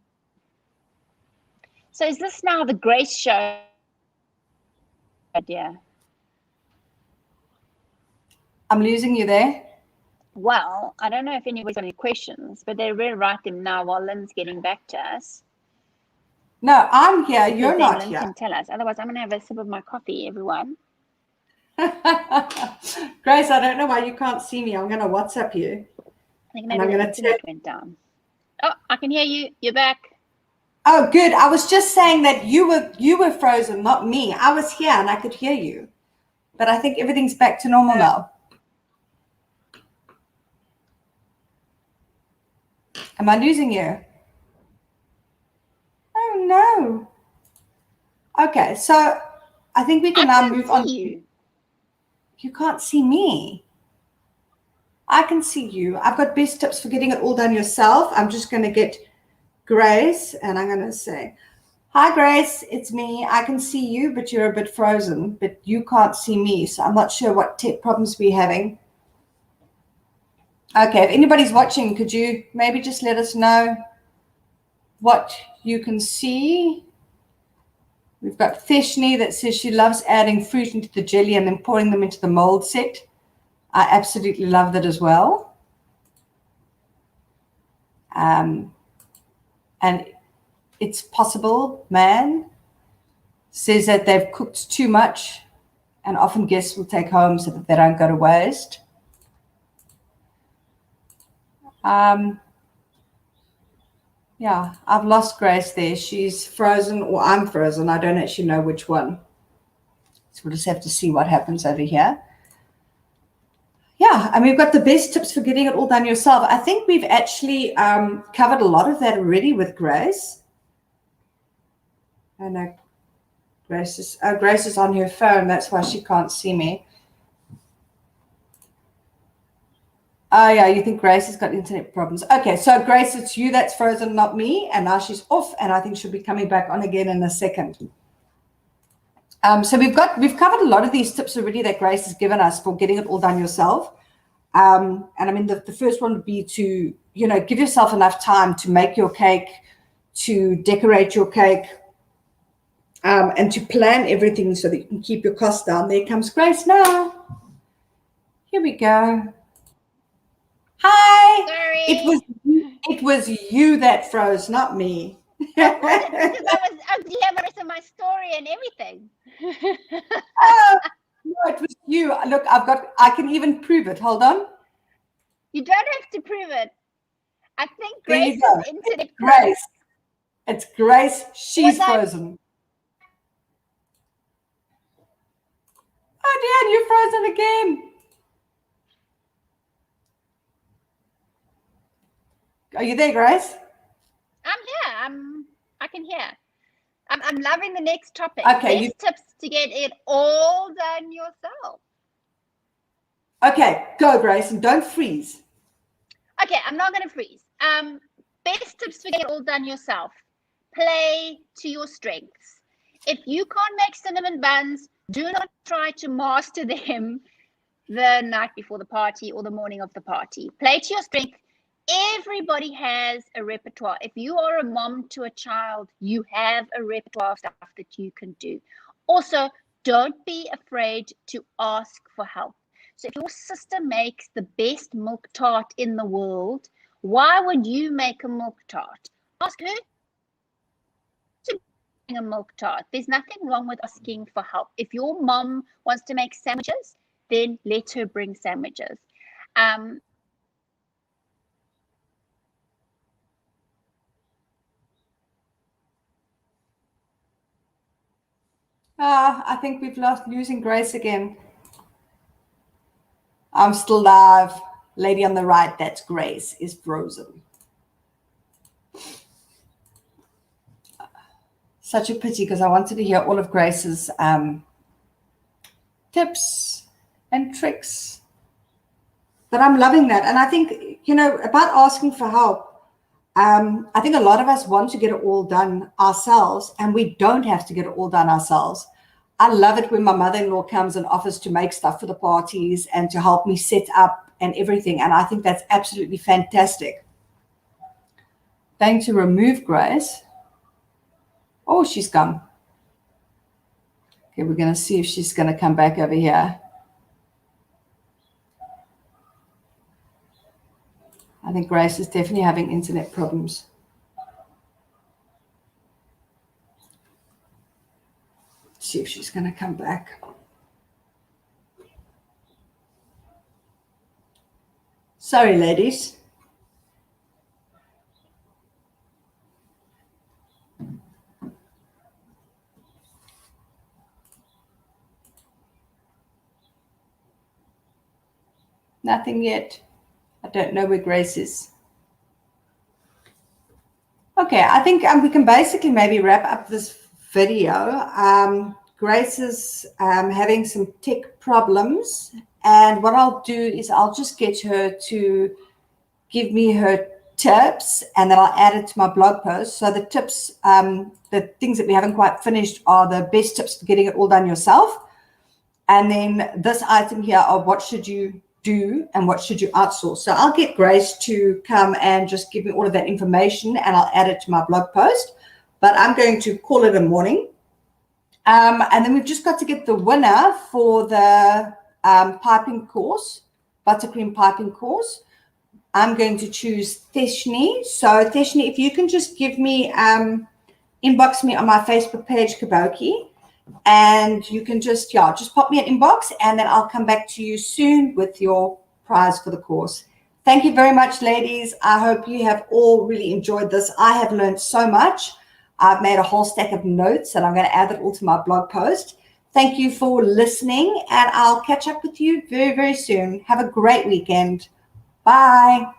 So is this now the Grace show? Dear. I'm losing you there. Well, I don't know if anybody's got any questions, but they will write them now while Lynn's getting back to us. No, I'm here. You're not Lynn here. can tell us. Otherwise, I'm going to have a sip of my coffee, everyone. Grace, I don't know why you can't see me. I'm going to WhatsApp you. I think maybe the internet went down. Oh, I can hear you. You're back. Oh, good. I was just saying that you were frozen, not me. I was here and I could hear you. But I think everything's back to normal now. Am I losing you? Oh, no. Okay, so I think we can now move on. You can't see me. I can see you. I've got best tips for getting it all done yourself. I'm just going to get Grace, and I'm going to say, hi, Grace, it's me. I can see you, but you're a bit frozen, but you can't see me, so I'm not sure what tech problems we're having. Okay, if anybody's watching, could you maybe just let us know what you can see? We've got Theshni that says she loves adding fruit into the jelly and then pouring them into the mold set. I absolutely love that as well. And it's possible, man, says that they've cooked too much and often guests will take home so that they don't go to waste. Yeah, I've lost Grace there. She's frozen or I'm frozen. I don't actually know which one. So we'll just have to see what happens over here. Yeah, and we've got the best tips for getting it all done yourself. I think we've actually covered a lot of that already with Grace. I know Grace is on her phone. That's why she can't see me. Oh, yeah, you think Grace has got internet problems. Okay, so Grace, it's you that's frozen, not me. And now she's off, and I think she'll be coming back on again in a second. So we've covered a lot of these tips already that Grace has given us for getting it all done yourself. And I mean, the first one would be to, give yourself enough time to make your cake, to decorate your cake, and to plan everything so that you can keep your costs down. There comes Grace now. Here we go. Hi. Sorry. It was you that froze, not me. Because I was here for the rest of my story and everything. Oh, no, it was you. Look, I can even prove it. Hold on. You don't have to prove it. I think Grace's internet. Grace. It's Grace. She's frozen. Oh, dear, you're frozen again. Are you there, Grace? I'm here. I can hear. I'm loving the next topic. Okay. Best tips to get it all done yourself. Okay, go, Grace, and don't freeze. Okay, I'm not going to freeze. Best tips to get it all done yourself. Play to your strengths. If you can't make cinnamon buns, do not try to master them the night before the party or the morning of the party. Play to your strength. Everybody has a repertoire. If you are a mom to a child, you have a repertoire of stuff that you can do. Also, don't be afraid to ask for help. So if your sister makes the best milk tart in the world, why would you make a milk tart? Ask her to make a milk tart. There's nothing wrong with asking for help. If your mom wants to make sandwiches, then let her bring sandwiches. I think we've losing Grace again. I'm still live. Lady on the right, that's Grace, is frozen. Such a pity, because I wanted to hear all of Grace's tips and tricks. But I'm loving that. And I think, about asking for help, I think a lot of us want to get it all done ourselves, and we don't have to get it all done ourselves. I love it when my mother-in-law comes and offers to make stuff for the parties and to help me set up and everything. And I think that's absolutely fantastic. Going to remove Grace. Oh, she's gone. Okay, we're going to see if she's going to come back over here. I think Grace is definitely having internet problems. Let's see if she's going to come back. Sorry, ladies. Nothing yet. I don't know where Grace is. Okay, I think we can basically maybe wrap up this video. Grace is having some tech problems, and what I'll do is I'll just get her to give me her tips, and then I'll add it to my blog post. So the tips, the things that we haven't quite finished, are the best tips for getting it all done yourself. And then this item here of what should you do and what should you outsource. So I'll get Grace to come and just give me all of that information, and I'll add it to my blog post. But I'm going to call it a morning. And then we've just got to get the winner for the piping course, buttercream piping course. I'm going to choose Theshni. So Theshni, if you can just give me, inbox me on my Facebook page, Kaboutjie, and you can just pop me an inbox, and then I'll come back to you soon with your prize for the course. Thank you very much, ladies. I hope you have all really enjoyed this. I have learned so much. I've made a whole stack of notes, and I'm going to add it all to my blog post. Thank you for listening, and I'll catch up with you very, very soon. Have a great weekend. Bye.